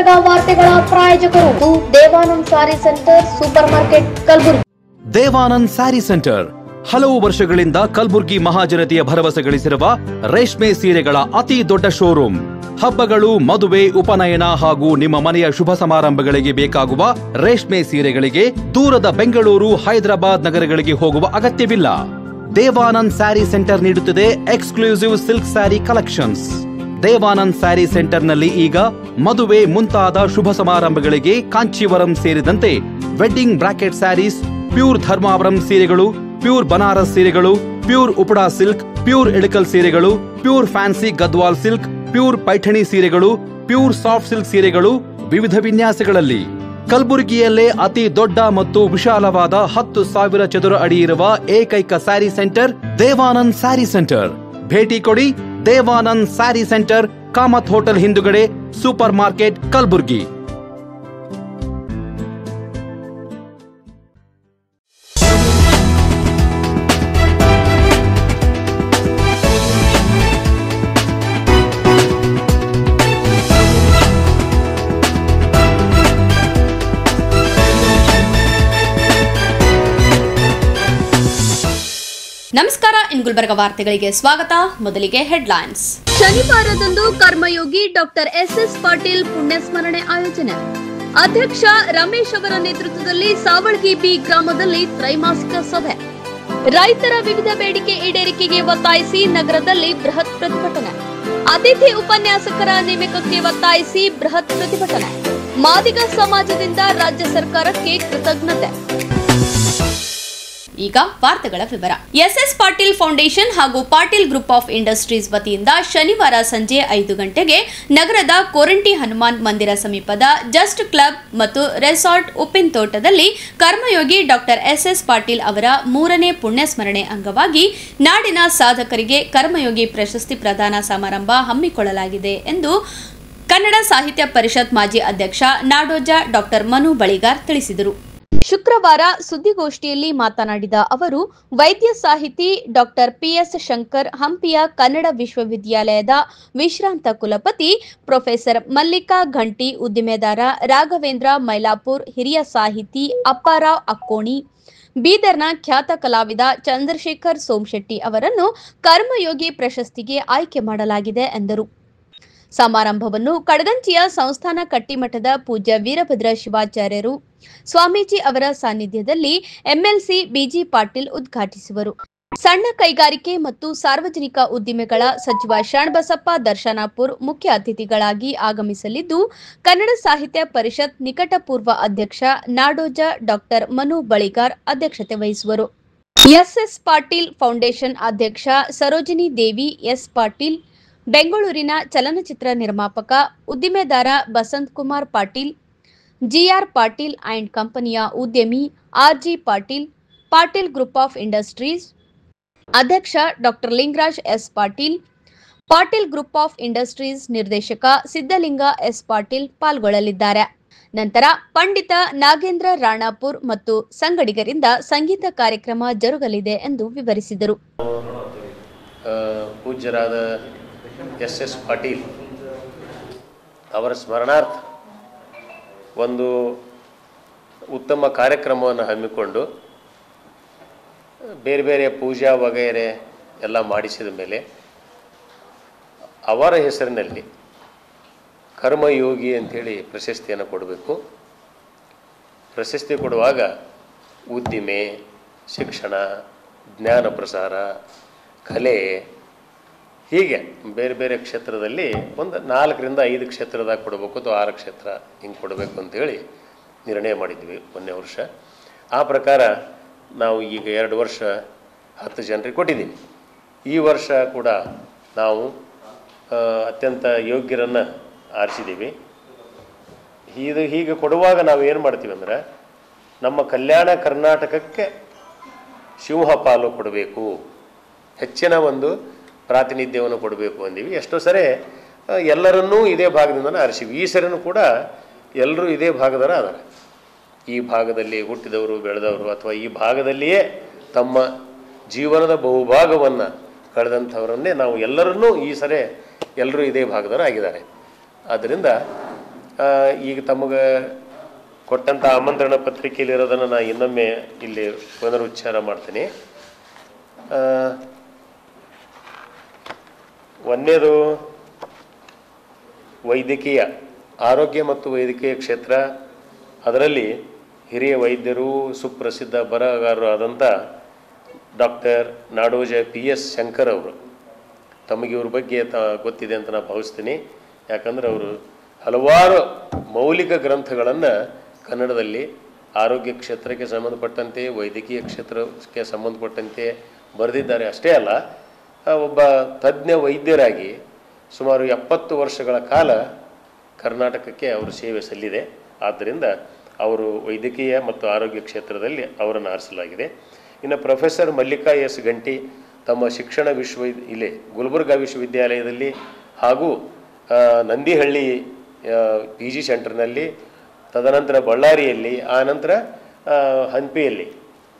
ಗುಲ್ಬರ್ಗ ವಾರ್ತೆಗಳ ಪ್ರಾಯೋಜಕರು Devanand sari centre supermarket Kalaburagi. Devanand sari centre ಹಲವು ವರ್ಷಗಳಿಂದ ಕಲಬುರಗಿ ಮಹಾಜನತೆಯ ಭರವಸೆ ಗಳಿಸಿರುವ ರೇಷ್ಮೆ ಸೀರೆಗಳ ಅತಿ ದೊಡ್ಡ ಶೋರೂಮ್. ಹಬ್ಬಗಳು, ಮದುವೆ, ಉಪನಯನ ಹಾಗೂ ನಿಮ್ಮ ಮನೆಯ ಶುಭ ಸಮಾರಂಭಗಳಿಗೆ ಬೇಕಾಗುವ ರೇಷ್ಮೆ ಸೀರೆಗಳಿಗೆ ದೂರದ ಬೆಂಗಳೂರು, ಹೈದರಾಬಾದ್ ನಗರಗಳಿಗೆ ಹೋಗುವ ಅಗತ್ಯವಿಲ್ಲ. ದೇವಾನಂದ್ ಸ್ಯಾರಿ ಸೆಂಟರ್ ನೀಡುತ್ತಿದೆ exclusive silk sari collections. Devanand sari ಸೆಂಟರ್ನಲ್ಲಿ ಈಗ ಮದುವೆ ಮುಂತಾದ ಶುಭ ಸಮಾರಂಭಗಳಿಗೆ ಕಾಂಚೀವರಂ ಸೇರಿದಂತೆ wedding brocade saris, pure Dharmavaram ಸೀರೆಗಳು, ಪ್ಯೂರ್ ಬನಾರಸ್ ಸೀರೆಗಳು, pure Uppada silk, pure Ilkal ಸೀರೆಗಳು, pure fancy Gadwal silk, pure Paithani ಸೀರೆಗಳು, ಪ್ಯೂರ್ ಸಾಫ್ಟ್ ಸಿಲ್ಕ್ ಸೀರೆಗಳು ವಿವಿಧ ವಿನ್ಯಾಸಗಳಲ್ಲಿ. ಕಲಬುರಗಿಯಲ್ಲೇ ಅತಿ ದೊಡ್ಡ ಮತ್ತು ವಿಶಾಲವಾದ 10,000 ಚದುರ ಅಡಿ ಇರುವ ಏಕೈಕ ಸ್ಯಾರಿ ಸೆಂಟರ್ ದೇವಾನಂದ್ ಸ್ಯಾರಿ ಸೆಂಟರ್. ಭೇಟಿ ಕೊಡಿ. ದೇವಾನಂದ್ ಸ್ಯಾರಿ ಸೆಂಟರ್, ಕಾಮತ್ ಹೋಟೆಲ್ ಹಿಂದುಗಡೆ, ಸೂಪರ್ ಮಾರ್ಕೆಟ್, ಕಲಬುರಗಿ. ನಮಸ್ಕಾರ. ಇನ್ ಗುಲ್ಬರ್ಗ ವಾರ್ತೆಗಳಿಗೆ ಸ್ವಾಗತ. ಮೊದಲಿಗೆ ಹೆಡ್ಲೈನ್ಸ್. ಶನಿವಾರದಂದು ಕರ್ಮಯೋಗಿ ಡಾಕ್ಟರ್ ಎಸ್ ಪಾಟೀಲ್ ಪುಣ್ಯಸ್ಮರಣೆ ಆಯೋಜನೆ. ಅಧ್ಯಕ್ಷ ರಮೇಶ್ ಅವರ ನೇತೃತ್ವದಲ್ಲಿ ಸಾವಳಗಿ ಬಿ ಗ್ರಾಮದಲ್ಲಿ ತ್ರೈಮಾಸಿಕ ಸಭೆ. ರೈತರ ವಿವಿಧ ಬೇಡಿಕೆ ಈಡೇರಿಕೆಗೆ ಒತ್ತಾಯಿಸಿ ನಗರದಲ್ಲಿ ಬೃಹತ್ ಪ್ರತಿಭಟನೆ. ಅತಿಥಿ ಉಪನ್ಯಾಸಕರ ನೇಮಕಕ್ಕೆ ಒತ್ತಾಯಿಸಿ ಬೃಹತ್ ಪ್ರತಿಭಟನೆ. ಮಾದಿಗ ಸಮಾಜದಿಂದ ರಾಜ್ಯ ಸರ್ಕಾರಕ್ಕೆ ಕೃತಜ್ಞತೆ. ಈಗ ವಾರ್ತೆಗಳ ವಿವರ. ಎಸ್ ಪಾಟೀಲ್ ಫೌಂಡೇಶನ್ ಹಾಗೂ ಪಾಟೀಲ್ ಗ್ರೂಪ್ ಆಫ್ ಇಂಡಸ್ಟ್ರೀಸ್ ವತಿಯಿಂದ ಶನಿವಾರ ಸಂಜೆ 5 ಗಂಟೆಗೆ ನಗರದ ಕೋರಂಟಿ ಹನುಮಾನ್ ಮಂದಿರ ಸಮೀಪದ ಜಸ್ಟ್ ಕ್ಲಬ್ ಮತ್ತು ರೆಸಾರ್ಟ್ ಉಪ್ಪಿನ ತೋಟದಲ್ಲಿ ಕರ್ಮಯೋಗಿ ಡಾಕ್ಟರ್ ಎಸ್ ಪಾಟೀಲ್ ಅವರ 3ನೇ ಪುಣ್ಯಸ್ಮರಣೆ ಅಂಗವಾಗಿ ನಾಡಿನ ಸಾಧಕರಿಗೆ ಕರ್ಮಯೋಗಿ ಪ್ರಶಸ್ತಿ ಪ್ರದಾನ ಸಮಾರಂಭ ಹಮ್ಮಿಕೊಳ್ಳಲಾಗಿದೆ ಎಂದು ಕನ್ನಡ ಸಾಹಿತ್ಯ ಪರಿಷತ್ ಮಾಜಿ ಅಧ್ಯಕ್ಷ ನಾಡೋಜ ಡಾಕ್ಟರ್ ಮನು ಬಳಿಗಾರ್ ತಿಳಿಸಿದರು. ಶುಕ್ರವಾರ ಸುದ್ದಿಗೋಷ್ಠಿಯಲ್ಲಿ ಮಾತನಾಡಿದ ಅವರು, ವೈದ್ಯ ಸಾಹಿತಿ ಡಾಕ್ಟರ್ ಪಿಎಸ್ ಶಂಕರ್, ಹಂಪಿಯ ಕನ್ನಡ ವಿಶ್ವವಿದ್ಯಾಲಯದ ವಿಶ್ರಾಂತ ಕುಲಪತಿ ಪ್ರೊಫೆಸರ್ ಮಲ್ಲಿಕಾ ಘಂಟಿ, ಉದ್ದಿಮೆದಾರ ರಾಘವೇಂದ್ರ ಮೈಲಾಪುರ್, ಹಿರಿಯ ಸಾಹಿತಿ ಅಪ್ಪಾರಾವ್ ಅಕ್ಕೋಣಿ, ಬೀದರ್ನ ಖ್ಯಾತ ಕಲಾವಿದ ಚಂದ್ರಶೇಖರ್ ಸೋಮಶೆಟ್ಟಿ ಅವರನ್ನು ಕರ್ಮಯೋಗಿ ಪ್ರಶಸ್ತಿಗೆ ಆಯ್ಕೆ ಮಾಡಲಾಗಿದೆ ಎಂದರು. ಸಮಾರಂಭವನ್ನು ಕಡಗಂಚಿಯ ಸಂಸ್ಥಾನ ಕಟ್ಟಿಮಠದ ಪೂಜ್ಯ ವೀರಭದ್ರ ಶಿವಾಚಾರ್ಯರು ಸ್ವಾಮೀಜಿ ಅವರ ಸಾನ್ನಿಧ್ಯದಲ್ಲಿ ಎಂಎಲ್ಸಿ ಬಿಜಿ ಪಾಟೀಲ್ ಉದ್ಘಾಟಿಸುವರು. ಸಣ್ಣ ಕೈಗಾರಿಕೆ ಮತ್ತು ಸಾರ್ವಜನಿಕ ಉದ್ದಿಮೆಗಳ ಸಚಿವ ಶರಣಬಸಪ್ಪ ದರ್ಶನಾಪುರ್ ಮುಖ್ಯ ಅತಿಥಿಗಳಾಗಿ ಆಗಮಿಸಲಿದ್ದು, ಕನ್ನಡ ಸಾಹಿತ್ಯ ಪರಿಷತ್ ನಿಕಟಪೂರ್ವ ಅಧ್ಯಕ್ಷ ನಾಡೋಜ ಡಾಕ್ಟರ್ ಮನು ಬಳಿಗಾರ್ ಅಧ್ಯಕ್ಷತೆ ವಹಿಸುವರು. ಎಸ್ ಪಾಟೀಲ್ ಫೌಂಡೇಶನ್ ಅಧ್ಯಕ್ಷ ಸರೋಜಿನಿ ದೇವಿ ಎಸ್ ಪಾಟೀಲ್, ಬೆಂಗಳೂರಿನ ಚಲನಚಿತ್ರ ನಿರ್ಮಾಪಕ, ಉದ್ದಿಮೆದಾರ ಬಸಂತ್ ಕುಮಾರ್ ಪಾಟೀಲ್, ಜಿಆರ್ ಪಾಟೀಲ್ ಅಂಡ್ ಕಂಪನಿಯ ಉದ್ಯಮಿ R G Patil, Patil group of industries ಅಧ್ಯಕ್ಷ doctor Lingaraj S Patil, Patil group of industries ನಿರ್ದೇಶಕ ಸಿದ್ದಲಿಂಗ ಎಸ್ ಪಾಟೀಲ್ ಪಾಲ್ಗೊಳ್ಳಲಿದ್ದಾರೆ. ನಂತರ ಪಂಡಿತ ನಾಗೇಂದ್ರ ರಾಣಾಪುರ್ ಮತ್ತು ಸಂಗಡಿಗರಿಂದ ಸಂಗೀತ ಕಾರ್ಯಕ್ರಮ ಜರುಗಲಿದೆ ಎಂದು ವಿವರಿಸಿದರು. ಪೂಜ್ಯರಾದ ಎಸ್ ಪಾಟೀಲ್ ಅವರ ಸ್ಮರಣಾರ್ಥ ಒಂದು ಉತ್ತಮ ಕಾರ್ಯಕ್ರಮವನ್ನು ಹಮ್ಮಿಕೊಂಡು ಬೇರೆ ಬೇರೆ ಪೂಜಾ ವಗೈರೆ ಎಲ್ಲ ಮಾಡಿಸಿದ ಮೇಲೆ ಅವರ ಹೆಸರಿನಲ್ಲಿ ಕರ್ಮಯೋಗಿ ಅಂಥೇಳಿ ಪ್ರಶಸ್ತಿಯನ್ನು ಕೊಡಬೇಕು. ಪ್ರಶಸ್ತಿ ಕೊಡುವಾಗ ಉದ್ದಿಮೆ, ಶಿಕ್ಷಣ, ಜ್ಞಾನ ಪ್ರಸಾರ, ಕಲೆ, ಹೀಗೆ ಬೇರೆ ಬೇರೆ ಕ್ಷೇತ್ರದಲ್ಲಿ ಒಂದು 4ರಿಂದ 5 ಕ್ಷೇತ್ರದಾಗ ಕೊಡಬೇಕು ಅಥವಾ 6 ಕ್ಷೇತ್ರ ಹಿಂಗೆ ಕೊಡಬೇಕು ಅಂಥೇಳಿ ನಿರ್ಣಯ ಮಾಡಿದ್ವಿ ಮೊನ್ನೆ ವರ್ಷ. ಆ ಪ್ರಕಾರ ನಾವು ಈಗ 2 ವರ್ಷ 10 ಜನರಿಗೆ ಕೊಟ್ಟಿದ್ದೀವಿ. ಈ ವರ್ಷ ಕೂಡ ನಾವು ಅತ್ಯಂತ ಯೋಗ್ಯರನ್ನು ಆರಿಸಿದ್ದೀವಿ. ಹೀಗೆ ಕೊಡುವಾಗ ನಾವು ಏನು ಮಾಡ್ತೀವಿ ಅಂದರೆ, ನಮ್ಮ ಕಲ್ಯಾಣ ಕರ್ನಾಟಕಕ್ಕೆ ಸಿಂಹ ಪಾಲು ಕೊಡಬೇಕು, ಹೆಚ್ಚಿನ ಒಂದು ಪ್ರಾತಿನಿಧ್ಯವನ್ನು ಕೊಡಬೇಕು ಅಂದೀವಿ. ಎಷ್ಟೋ ಸರಿ ಎಲ್ಲರನ್ನೂ ಇದೇ ಭಾಗದಿಂದನೇ ಆರಿಸಿವಿ. ಈ ಸರಿನೂ ಕೂಡ ಎಲ್ಲರೂ ಇದೇ ಭಾಗದವರ ಅದಾರೆ. ಈ ಭಾಗದಲ್ಲಿ ಹುಟ್ಟಿದವರು, ಬೆಳೆದವರು, ಅಥವಾ ಈ ಭಾಗದಲ್ಲಿಯೇ ತಮ್ಮ ಜೀವನದ ಬಹುಭಾಗವನ್ನು ಕಳೆದಂಥವರನ್ನೇ ನಾವು ಎಲ್ಲರನ್ನೂ ಈ ಸರಿ ಎಲ್ಲರೂ ಇದೇ ಭಾಗದವರು ಆಗಿದ್ದಾರೆ. ಆದ್ದರಿಂದ ಈಗ ತಮಗೆ ಕೊಟ್ಟಂಥ ಆಮಂತ್ರಣ ಪತ್ರಿಕೆಯಲ್ಲಿರೋದನ್ನು ನಾನು ಇನ್ನೊಮ್ಮೆ ಇಲ್ಲಿ ಪುನರುಚ್ಚಾರ ಮಾಡ್ತೀನಿ. ಒಂದನೇದು ವೈದ್ಯಕೀಯ, ಆರೋಗ್ಯ ಮತ್ತು ವೈದ್ಯಕೀಯ ಕ್ಷೇತ್ರ. ಅದರಲ್ಲಿ ಹಿರಿಯ ವೈದ್ಯರು, ಸುಪ್ರಸಿದ್ಧ ಬರಹಗಾರರು ಆದಂಥ ಡಾಕ್ಟರ್ ನಾಡೋಜ PS ಶಂಕರ್ ಅವರು. ತಮಗೆ ಇವ್ರ ಬಗ್ಗೆ ಗೊತ್ತಿದೆ ಅಂತ ನಾನು ಭಾವಿಸ್ತೀನಿ. ಯಾಕಂದರೆ ಅವರು ಹಲವಾರು ಮೌಲಿಕ ಗ್ರಂಥಗಳನ್ನು ಕನ್ನಡದಲ್ಲಿ ಆರೋಗ್ಯ ಕ್ಷೇತ್ರಕ್ಕೆ ಸಂಬಂಧಪಟ್ಟಂತೆ, ವೈದ್ಯಕೀಯ ಕ್ಷೇತ್ರಕ್ಕೆ ಸಂಬಂಧಪಟ್ಟಂತೆ ಬರೆದಿದ್ದಾರೆ. ಅಷ್ಟೇ ಅಲ್ಲ, ಒಬ್ಬ ತಜ್ಞ ವೈದ್ಯರಾಗಿ ಸುಮಾರು 70 ವರ್ಷಗಳ ಕಾಲ ಕರ್ನಾಟಕಕ್ಕೆ ಅವರು ಸೇವೆ ಸಲ್ಲಿದೆ. ಆದ್ದರಿಂದ ಅವರು ವೈದ್ಯಕೀಯ ಮತ್ತು ಆರೋಗ್ಯ ಕ್ಷೇತ್ರದಲ್ಲಿ ಅವರನ್ನು ಆರಿಸಲಾಗಿದೆ. ಇನ್ನು ಪ್ರೊಫೆಸರ್ ಮಲ್ಲಿಕಾ S ಗಂಟಿ ತಮ್ಮ ಶಿಕ್ಷಣ ಇಲ್ಲಿ ಗುಲ್ಬರ್ಗಾ ವಿಶ್ವವಿದ್ಯಾಲಯದಲ್ಲಿ ಹಾಗೂ ನಂದಿಹಳ್ಳಿ PG ಸೆಂಟರ್ನಲ್ಲಿ, ತದನಂತರ ಬಳ್ಳಾರಿಯಲ್ಲಿ, ಆನಂತರ ಹಂಪಿಯಲ್ಲಿ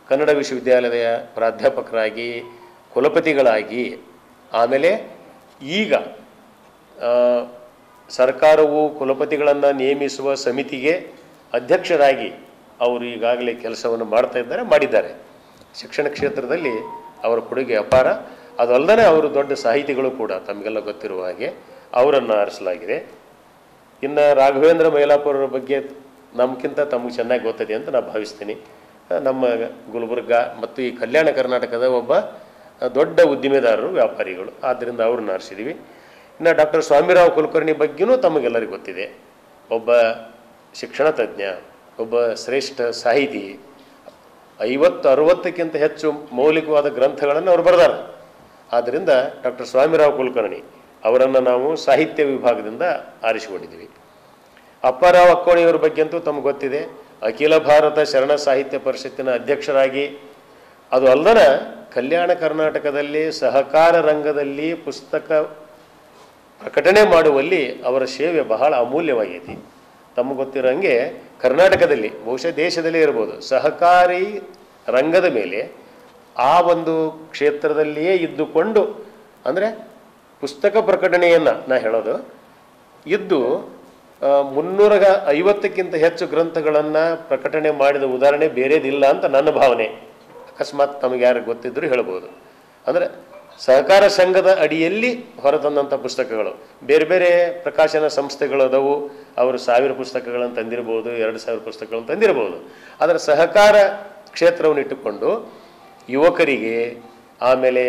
ಕನ್ನಡ ವಿಶ್ವವಿದ್ಯಾಲಯದ ಪ್ರಾಧ್ಯಾಪಕರಾಗಿ, ಕುಲಪತಿಗಳಾಗಿ, ಆಮೇಲೆ ಈಗ ಸರ್ಕಾರವು ಕುಲಪತಿಗಳನ್ನು ನೇಮಿಸುವ ಸಮಿತಿಗೆ ಅಧ್ಯಕ್ಷರಾಗಿ ಅವರು ಈಗಾಗಲೇ ಕೆಲಸವನ್ನು ಮಾಡಿದ್ದಾರೆ. ಶಿಕ್ಷಣ ಕ್ಷೇತ್ರದಲ್ಲಿ ಅವರ ಕೊಡುಗೆ ಅಪಾರ. ಅದಲ್ಲದೆ ಅವರು ದೊಡ್ಡ ಸಾಹಿತಿಗಳು ಕೂಡ, ತಮಗೆಲ್ಲ ಗೊತ್ತಿರುವ ಹಾಗೆ ಅವರನ್ನು ಆರಿಸಲಾಗಿದೆ. ಇನ್ನು ರಾಘವೇಂದ್ರ ಮೈಲಾಪುರರ ಬಗ್ಗೆ ನಮಗಿಂತ ತಮಗೆ ಚೆನ್ನಾಗಿ ಗೊತ್ತಿದೆ ಅಂತ ನಾನು ಭಾವಿಸ್ತೀನಿ. ನಮ್ಮ ಗುಲ್ಬರ್ಗಾ ಮತ್ತು ಈ ಕಲ್ಯಾಣ ಕರ್ನಾಟಕದ ಒಬ್ಬ ದೊಡ್ಡ ಉದ್ದಿಮೆದಾರರು, ವ್ಯಾಪಾರಿಗಳು. ಆದ್ದರಿಂದ ಅವ್ರನ್ನ ಆರಿಸಿದ್ದೀವಿ. ಇನ್ನು ಡಾಕ್ಟರ್ ಸ್ವಾಮಿರಾವ್ ಕುಲಕರ್ಣಿ ಬಗ್ಗೆಯೂ ತಮಗೆಲ್ಲರಿಗೂ ಗೊತ್ತಿದೆ. ಒಬ್ಬ ಶಿಕ್ಷಣ ತಜ್ಞ, ಒಬ್ಬ ಶ್ರೇಷ್ಠ ಸಾಹಿತಿ. 50-60ಕ್ಕಿಂತ ಹೆಚ್ಚು ಮೌಲಿಕವಾದ ಗ್ರಂಥಗಳನ್ನು ಅವರು ಬರೆದಾರೆ. ಆದ್ದರಿಂದ ಡಾಕ್ಟರ್ ಸ್ವಾಮಿರಾವ್ ಕುಲಕರ್ಣಿ ಅವರನ್ನು ನಾವು ಸಾಹಿತ್ಯ ವಿಭಾಗದಿಂದ ಆರಿಸಿಕೊಂಡಿದ್ದೀವಿ. ಅಪ್ಪಾರಾವ್ ಅಕ್ಕೋಣಿಯವರ ಬಗ್ಗೆ ಅಂತೂ ತಮಗೆ ಗೊತ್ತಿದೆ. ಅಖಿಲ ಭಾರತ ಶರಣ ಸಾಹಿತ್ಯ ಪರಿಷತ್ತಿನ ಅಧ್ಯಕ್ಷರಾಗಿ, ಅದು ಅಲ್ಲದೆ ಕಲ್ಯಾಣ ಕರ್ನಾಟಕದಲ್ಲಿ ಸಹಕಾರ ರಂಗದಲ್ಲಿ ಪುಸ್ತಕ ಪ್ರಕಟಣೆ ಮಾಡುವಲ್ಲಿ ಅವರ ಸೇವೆ ಬಹಳ ಅಮೂಲ್ಯವಾಗೈತಿ. ತಮಗೆ ಗೊತ್ತಿರೋಂಗೆ ಕರ್ನಾಟಕದಲ್ಲಿ, ಬಹುಶಃ ದೇಶದಲ್ಲೇ ಇರ್ಬೋದು, ಸಹಕಾರಿ ರಂಗದ ಮೇಲೆ ಆ ಒಂದು ಕ್ಷೇತ್ರದಲ್ಲಿಯೇ ಇದ್ದುಕೊಂಡು, ಅಂದರೆ ಪುಸ್ತಕ ಪ್ರಕಟಣೆಯನ್ನು ನಾ ಹೇಳೋದು ಇದ್ದು 350ಕ್ಕಿಂತ ಹೆಚ್ಚು ಗ್ರಂಥಗಳನ್ನು ಪ್ರಕಟಣೆ ಮಾಡಿದ ಉದಾಹರಣೆ ಬೇರೆದಿಲ್ಲ ಅಂತ ನನ್ನ ಭಾವನೆ. ಅಕಸ್ಮಾತ್ ತಮಗೆ ಯಾರು ಗೊತ್ತಿದ್ದರೂ ಹೇಳ್ಬೋದು. ಅಂದರೆ ಸಹಕಾರ ಸಂಘದ ಅಡಿಯಲ್ಲಿ ಹೊರತಂದಂಥ ಪುಸ್ತಕಗಳು, ಬೇರೆ ಬೇರೆ ಪ್ರಕಾಶನ ಸಂಸ್ಥೆಗಳು ಅದಾವು. ಅವರು 1000 ಪುಸ್ತಕಗಳನ್ನು ತಂದಿರ್ಬೋದು, 2000 ಪುಸ್ತಕಗಳನ್ನು ತಂದಿರ್ಬೋದು. ಆದರೆ ಸಹಕಾರ ಕ್ಷೇತ್ರವನ್ನು ಇಟ್ಟುಕೊಂಡು ಯುವಕರಿಗೆ, ಆಮೇಲೆ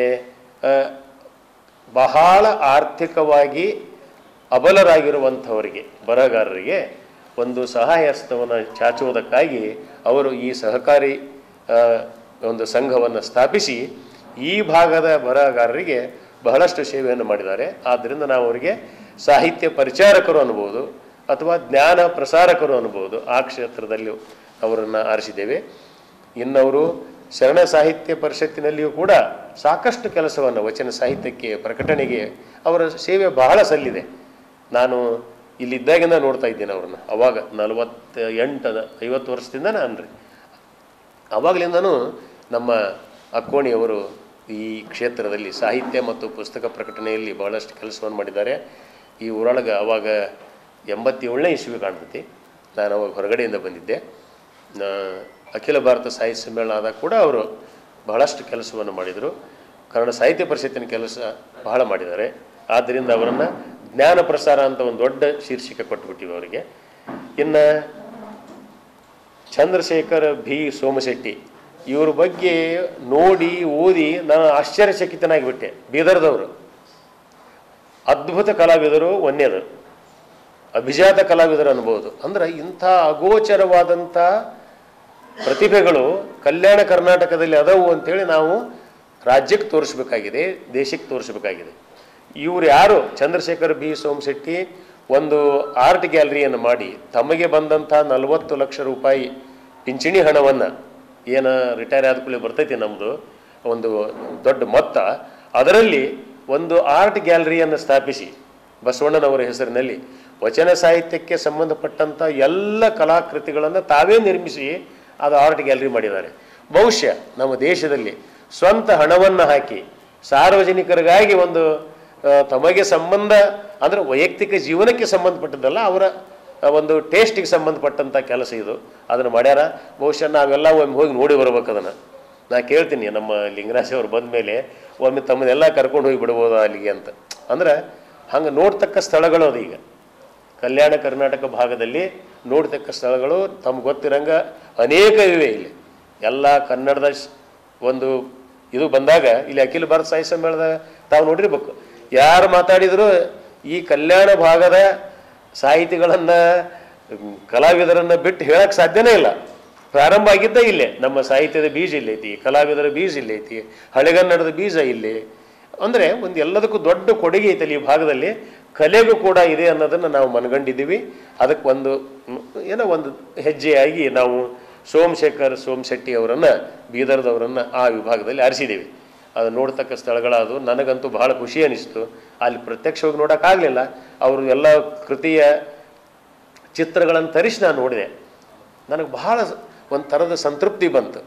ಬಹಳ ಆರ್ಥಿಕವಾಗಿ ಅಬಲರಾಗಿರುವಂಥವರಿಗೆ, ಬರಹಗಾರರಿಗೆ ಒಂದು ಸಹಾಯ ಹಸ್ತವನ್ನು ಚಾಚುವುದಕ್ಕಾಗಿ ಅವರು ಈ ಸಹಕಾರಿ ಒಂದು ಸಂಘವನ್ನು ಸ್ಥಾಪಿಸಿ ಈ ಭಾಗದ ಬರಹಗಾರರಿಗೆ ಬಹಳಷ್ಟು ಸೇವೆಯನ್ನು ಮಾಡಿದ್ದಾರೆ. ಆದ್ದರಿಂದ ನಾವು ಅವರಿಗೆ ಸಾಹಿತ್ಯ ಪರಿಚಾರಕರು ಅನ್ಬೋದು ಅಥವಾ ಜ್ಞಾನ ಪ್ರಸಾರಕರು ಅನ್ಬೋದು. ಆ ಕ್ಷೇತ್ರದಲ್ಲಿ ಅವರನ್ನು ಆರಿಸಿದ್ದೇವೆ. ಇನ್ನವರು ಶರಣ ಸಾಹಿತ್ಯ ಪರಿಷತ್ತಿನಲ್ಲಿಯೂ ಕೂಡ ಸಾಕಷ್ಟು ಕೆಲಸವನ್ನು, ವಚನ ಸಾಹಿತ್ಯಕ್ಕೆ, ಪ್ರಕಟಣೆಗೆ ಅವರ ಸೇವೆ ಬಹಳ ಸಲ್ಲಿದೆ. ನಾನು ಇಲ್ಲಿದ್ದಾಗಿಂದ ನೋಡ್ತಾ ಇದ್ದೇನೆ ಅವ್ರನ್ನ. ಅವಾಗ 48-50 ವರ್ಷದಿಂದ ನಾನು ಅವಾಗಲಿಂದನೂ ನಮ್ಮ ಅಕ್ಕೋಣಿಯವರು ಈ ಕ್ಷೇತ್ರದಲ್ಲಿ ಸಾಹಿತ್ಯ ಮತ್ತು ಪುಸ್ತಕ ಪ್ರಕಟಣೆಯಲ್ಲಿ ಬಹಳಷ್ಟು ಕೆಲಸವನ್ನು ಮಾಡಿದ್ದಾರೆ. ಈ ಊರೊಳಗೆ ಅವಾಗ 87ನೇ ಇಸ್ವಿ ಕಾಣ್ತೈತಿ. ನಾನು ಅವಾಗ ಹೊರಗಡೆಯಿಂದ ಬಂದಿದ್ದೆ. ಅಖಿಲ ಭಾರತ ಸಾಹಿತ್ಯ ಸಮ್ಮೇಳನ ಆದಾಗ ಕೂಡ ಅವರು ಬಹಳಷ್ಟು ಕೆಲಸವನ್ನು ಮಾಡಿದರು. ಕನ್ನಡ ಸಾಹಿತ್ಯ ಪರಿಷತ್ತಿನ ಕೆಲಸ ಬಹಳ ಮಾಡಿದ್ದಾರೆ. ಆದ್ದರಿಂದ ಅವರನ್ನು ಜ್ಞಾನ ಪ್ರಸಾರ ಅಂತ ಒಂದು ದೊಡ್ಡ ಶೀರ್ಷಿಕೆ ಕೊಟ್ಟುಬಿಟ್ಟಿವಿ ಅವರಿಗೆ. ಇನ್ನು ಚಂದ್ರಶೇಖರ್ B ಸೋಮಶೆಟ್ಟಿ ಇವ್ರ ಬಗ್ಗೆ ನೋಡಿ ಓದಿ ನಾನು ಆಶ್ಚರ್ಯಚಕಿತನಾಗಿಬಿಟ್ಟೆ. ಬೀದರ್ದವರು ಅದ್ಭುತ ಕಲಾವಿದರು, ಒಂದೇದು ಅಭಿಜಾತ ಕಲಾವಿದರು ಅನ್ಬೋದು. ಅಂದ್ರೆ ಇಂಥ ಅಗೋಚರವಾದಂಥ ಪ್ರತಿಭೆಗಳು ಕಲ್ಯಾಣ ಕರ್ನಾಟಕದಲ್ಲಿ ಅದಾವು ಅಂತೇಳಿ ನಾವು ರಾಜ್ಯಕ್ಕೆ ತೋರಿಸ್ಬೇಕಾಗಿದೆ, ದೇಶಕ್ಕೆ ತೋರಿಸ್ಬೇಕಾಗಿದೆ. ಇವರು ಯಾರು? ಚಂದ್ರಶೇಖರ್ B ಸೋಮಶೆಟ್ಟಿ ಒಂದು ಆರ್ಟ್ ಗ್ಯಾಲರಿಯನ್ನು ಮಾಡಿ ತಮಗೆ ಬಂದಂಥ 40 ಲಕ್ಷ ರೂಪಾಯಿ ಪಿಂಚಣಿ ಹಣವನ್ನು, ಏನು ರಿಟೈರ್ ಆದ ಕೂಡಲೇ ಬರ್ತೈತಿ ನಮ್ಮದು ಒಂದು ದೊಡ್ಡ ಮೊತ್ತ, ಅದರಲ್ಲಿ ಒಂದು ಆರ್ಟ್ ಗ್ಯಾಲರಿಯನ್ನು ಸ್ಥಾಪಿಸಿ ಬಸವಣ್ಣನವರ ಹೆಸರಿನಲ್ಲಿ ವಚನ ಸಾಹಿತ್ಯಕ್ಕೆ ಸಂಬಂಧಪಟ್ಟಂಥ ಎಲ್ಲ ಕಲಾಕೃತಿಗಳನ್ನು ತಾವೇ ನಿರ್ಮಿಸಿ ಅದು ಆರ್ಟ್ ಗ್ಯಾಲರಿ ಮಾಡಿದ್ದಾರೆ. ಬಹುಶಃ ನಮ್ಮ ದೇಶದಲ್ಲಿ ಸ್ವಂತ ಹಣವನ್ನು ಹಾಕಿ ಸಾರ್ವಜನಿಕರಿಗಾಗಿ ಒಂದು ತಮಗೆ ಸಂಬಂಧ ಅಂದರೆ ವೈಯಕ್ತಿಕ ಜೀವನಕ್ಕೆ ಸಂಬಂಧಪಟ್ಟದ್ದಲ್ಲ, ಅವರ ಒಂದು ಟೇಸ್ಟಿಗೆ ಸಂಬಂಧಪಟ್ಟಂಥ ಕೆಲಸ ಇದು. ಅದನ್ನು ಮಾಡ್ಯಾರ. ಬಹುಶಃ ನಾವೆಲ್ಲ ಒಮ್ಮೆ ಹೋಗಿ ನೋಡಿ ಬರ್ಬೇಕು ಅದನ್ನು. ನಾ ಕೇಳ್ತೀನಿ ನಮ್ಮ ಲಿಂಗರಾಜ್ ಅವ್ರು ಬಂದ ಮೇಲೆ ಒಮ್ಮೆ ತಮ್ಮನ್ನೆಲ್ಲ ಕರ್ಕೊಂಡು ಹೋಗಿ ಬಿಡ್ಬೋದು ಅಲ್ಲಿಗೆ ಅಂತ. ಅಂದ್ರೆ ಹಂಗೆ ನೋಡ್ತಕ್ಕ ಸ್ಥಳಗಳು ಅದು. ಈಗ ಕಲ್ಯಾಣ ಕರ್ನಾಟಕ ಭಾಗದಲ್ಲಿ ನೋಡ್ತಕ್ಕ ಸ್ಥಳಗಳು ತಮ್ಗೆ ಗೊತ್ತಿರಂಗೆ ಅನೇಕ ಇವೆ. ಇಲ್ಲಿ ಎಲ್ಲ ಕನ್ನಡದ ಒಂದು ಇದು ಬಂದಾಗ ಇಲ್ಲಿ ಅಖಿಲ ಭಾರತ ಸಾಹಿತ್ಯ ಸಮ್ಮೇಳನದಾಗ ತಾವು ನೋಡಿರ್ಬೇಕು. ಯಾರು ಮಾತಾಡಿದ್ರು ಈ ಕಲ್ಯಾಣ ಭಾಗದ ಸಾಹಿತಿಗಳನ್ನು ಕಲಾವಿದರನ್ನು ಬಿಟ್ಟು ಹೇಳಕ್ಕೆ ಸಾಧ್ಯನೇ ಇಲ್ಲ. ಪ್ರಾರಂಭ ಆಗಿದ್ದ ಇಲ್ಲೇ. ನಮ್ಮ ಸಾಹಿತ್ಯದ ಬೀಜ ಇಲ್ಲೈತಿ, ಕಲಾವಿದರ ಬೀಜ ಇಲ್ಲೈತಿ, ಹಳೆಗನ್ನಡದ ಬೀಜ ಇಲ್ಲಿ. ಅಂದರೆ ಒಂದು ಎಲ್ಲದಕ್ಕೂ ದೊಡ್ಡ ಕೊಡುಗೆ ಐತಲ್ಲಿ ಈ ಭಾಗದಲ್ಲಿ. ಕಲೆಗೂ ಕೂಡ ಇದೆ ಅನ್ನೋದನ್ನು ನಾವು ಮನಗಂಡಿದ್ದೀವಿ. ಅದಕ್ಕೆ ಒಂದು ಹೆಜ್ಜೆಯಾಗಿ ನಾವು ಸೋಮಶೇಖರ್ ಸೋಮಶೆಟ್ಟಿ ಅವರನ್ನು, ಬೀದರ್ದವರನ್ನು ಆ ವಿಭಾಗದಲ್ಲಿ ಆರಿಸಿದ್ದೀವಿ. ಅದು ನೋಡ್ತಕ್ಕ ಸ್ಥಳಗಳದು. ನನಗಂತೂ ಭಾಳ ಖುಷಿ ಅನ್ನಿಸ್ತು. ಅಲ್ಲಿ ಪ್ರತ್ಯಕ್ಷವಾಗಿ ನೋಡೋಕ್ಕಾಗಲಿಲ್ಲ. ಅವರು ಎಲ್ಲ ಕೃತಿಯ ಚಿತ್ರಗಳನ್ನು ತರಿಸಿ ನಾನು ನೋಡಿದೆ. ನನಗೆ ಬಹಳ ಒಂದು ಥರದ ಸಂತೃಪ್ತಿ ಬಂತು.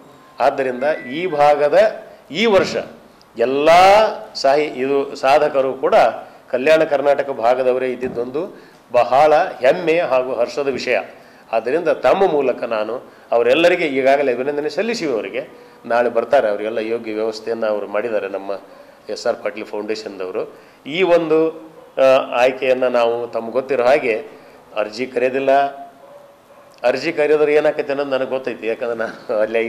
ಆದ್ದರಿಂದ ಈ ಭಾಗದ ಈ ವರ್ಷ ಎಲ್ಲ ಸಾಧಕರು ಕೂಡ ಕಲ್ಯಾಣ ಕರ್ನಾಟಕ ಭಾಗದವರೇ ಇದ್ದಿದ್ದೊಂದು ಬಹಳ ಹೆಮ್ಮೆ ಹಾಗೂ ಹರ್ಷದ ವಿಷಯ. ಆದ್ದರಿಂದ ತಮ್ಮ ಮೂಲಕ ನಾನು ಅವರೆಲ್ಲರಿಗೆ ಈಗಾಗಲೇ ಅಭಿನಂದನೆ ಸಲ್ಲಿಸಿವೆ. ಅವರಿಗೆ ನಾಳೆ ಬರ್ತಾರೆ. ಅವರಿಗೆಲ್ಲ ಯೋಗ್ಯ ವ್ಯವಸ್ಥೆಯನ್ನು ಅವರು ಮಾಡಿದ್ದಾರೆ ನಮ್ಮ SR ಪಾಟೀಲ್ ಫೌಂಡೇಶನ್ದವರು. ಈ ಒಂದು ಆಯ್ಕೆಯನ್ನು ನಾವು ತಮ್ಗೆ ಗೊತ್ತಿರೋ ಹಾಗೆ ಅರ್ಜಿ ಕರೆಯೋದಿಲ್ಲ. ಅರ್ಜಿ ಕರೆಯೋದ್ರೆ ಏನಾಕೈತೆ ಅನ್ನೋದು ನನಗೆ ಗೊತ್ತೈತಿ. ಯಾಕಂದ್ರೆ ನಾನು ಅಲ್ಲೇ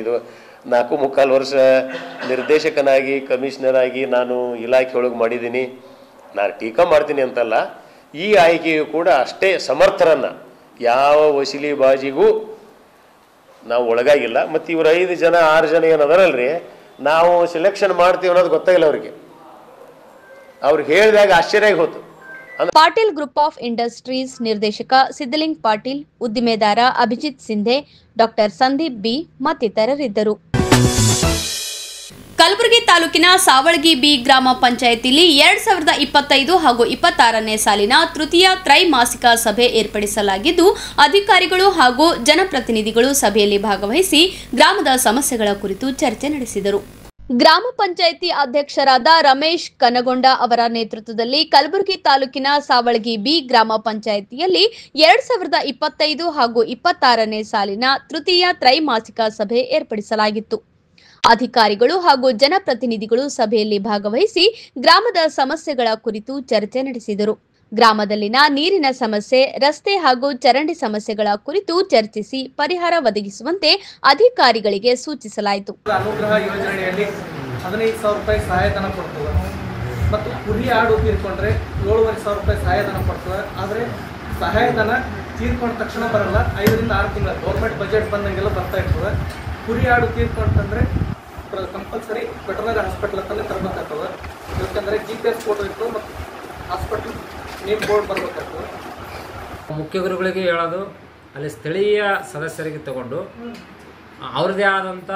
4.25 ವರ್ಷ ನಿರ್ದೇಶಕನಾಗಿ, ಕಮಿಷನರ್ ಆಗಿ ನಾನು ಇಲಾಖೆ ಒಳಗೆ ಮಾಡಿದ್ದೀನಿ. ನಾನು ಟೀಕಾ ಮಾಡ್ತೀನಿ ಅಂತಲ್ಲ. ಈ ಆಯ್ಕೆಯು ಕೂಡ ಅಷ್ಟೇ ಸಮರ್ಥರನ್ನು ಯಾವ ವಸೀಲಿ ಬಾಜಿಗೂ ನಾವು ಒಳಗಾಗಿಲ್ಲ. ಮತ್ತು ಇವರು 5 ಜನ 6 ಜನ ಏನದರಲ್ರಿ, ನಾವು ಸೆಲೆಕ್ಷನ್ ಮಾಡ್ತೀವಿ ಅನ್ನೋದು ಗೊತ್ತಾಗಿಲ್ಲ ಅವ್ರಿಗೆ. ಅವ್ರಿಗೆ ಹೇಳಿದಾಗ ಆಶ್ಚರ್ಯ ಹೋತು. ಪಾಟೀಲ್ ಗ್ರೂಪ್ ಆಫ್ ಇಂಡಸ್ಟ್ರೀಸ್ ನಿರ್ದೇಶಕ ಸಿದ್ದಲಿಂಗ್ ಪಾಟೀಲ್, ಉದ್ದಿಮೆದಾರ ಅಭಿಜಿತ್ ಸಿಂಧೆ, ಡಾಕ್ಟರ್ ಸಂದೀಪ್ ಬಿ ಮತ್ತಿತರರಿದ್ದರು. ಕಲಬುರಗಿ ತಾಲೂಕಿನ ಸಾವಳಗಿ ಬಿ ಗ್ರಾಮ ಪಂಚಾಯಿತಿಯಲ್ಲಿ 2025 ಹಾಗೂ 26ನೇ ಸಾಲಿನ ತೃತೀಯ ತ್ರೈಮಾಸಿಕ ಸಭೆ ಏರ್ಪಡಿಸಲಾಗಿದ್ದು, ಅಧಿಕಾರಿಗಳು ಹಾಗೂ ಜನಪ್ರತಿನಿಧಿಗಳು ಸಭೆಯಲ್ಲಿ ಭಾಗವಹಿಸಿ ಗ್ರಾಮದ ಸಮಸ್ಯೆಗಳ ಕುರಿತು ಚರ್ಚೆ ನಡೆಸಿದರು. ಗ್ರಾಮ ಪಂಚಾಯಿತಿ ಅಧ್ಯಕ್ಷರಾದ ರಮೇಶ್ ಕನಗೊಂಡ ಅವರ ನೇತೃತ್ವದಲ್ಲಿ ಕಲಬುರಗಿ ತಾಲೂಕಿನ ಸಾವಳಗಿ ಬಿ ಗ್ರಾಮ ಪಂಚಾಯಿತಿಯಲ್ಲಿ 2025 ಹಾಗೂ 26ನೇ ಸಾಲಿನ ತೃತೀಯ ತ್ರೈಮಾಸಿಕ ಸಭೆ ಏರ್ಪಡಿಸಲಾಗಿತ್ತು. ಅಧಿಕಾರಿಗಳು ಹಾಗೂ ಜನಪ್ರತಿನಿಧಿಗಳು ಸಭೆಯಲ್ಲಿ ಭಾಗವಹಿಸಿ ಗ್ರಾಮದ ಸಮಸ್ಯೆಗಳ ಕುರಿತು ಚರ್ಚೆ ನಡೆಸಿದರು. ಗ್ರಾಮದಲ್ಲಿನ ನೀರಿನ ಸಮಸ್ಯೆ, ರಸ್ತೆ ಹಾಗೂ ಚರಂಡಿ ಸಮಸ್ಯೆಗಳ ಕುರಿತು ಚರ್ಚಿಸಿ ಪರಿಹಾರ ಒದಗಿಸುವಂತೆ ಅಧಿಕಾರಿಗಳಿಗೆ ಸೂಚಿಸಲಾಯಿತು. ಅನುಗ್ರಹ ಯೋಜನೆಯಲ್ಲಿ 15,000 ರೂಪಾಯಿ ಸಹಾಯಧನ ಕೊಡ್ತದೆ ಮತ್ತು ಕುರಿ ಆಡು ತೀರ್ಕೊಂಡ್ರೆ 7,500 ರೂಪಾಯಿ ಸಹಾಯಧನ ಕೊಡ್ತದೆ. ಆದರೆ ಸಹಾಯಧನ ತೀರ್ಕೊಂಡ ತಕ್ಷಣ ಬರಲ್ಲ, 5 ರಿಂದ 6 ತಿಂಗಳು ಗೌರ್ಮೆಂಟ್ ಬಜೆಟ್ ಬಂದಂಗೆಲ್ಲ ಬರ್ತಾ ಇರ್ತದೆ. ಕುರಿ ಆಡು ತೀರ್ಕೊಂಡ್ರೆ ಕಂಪಲ್ಸರಿ ವೆಟರ್ನರಿ ಹಾಸ್ಪಿಟಲ್ ಅಂತಲೇ ತರಬೇಕಾಗ್ತದೆ. ಯಾಕಂದರೆ GPS ಫೋಟೋ ಇರ್ತದೆ ಮತ್ತು ಹಾಸ್ಪಿಟಲ್ ನೇಮ್ ಬೋರ್ಡ್ ಬರಬೇಕಾಗ್ತದೆ. ಮುಖ್ಯ ಗುರುಗಳಿಗೆ ಹೇಳೋದು, ಅಲ್ಲಿ ಸ್ಥಳೀಯ ಸದಸ್ಯರಿಗೆ ತಗೊಂಡು ಅವ್ರದ್ದೇ ಆದಂಥ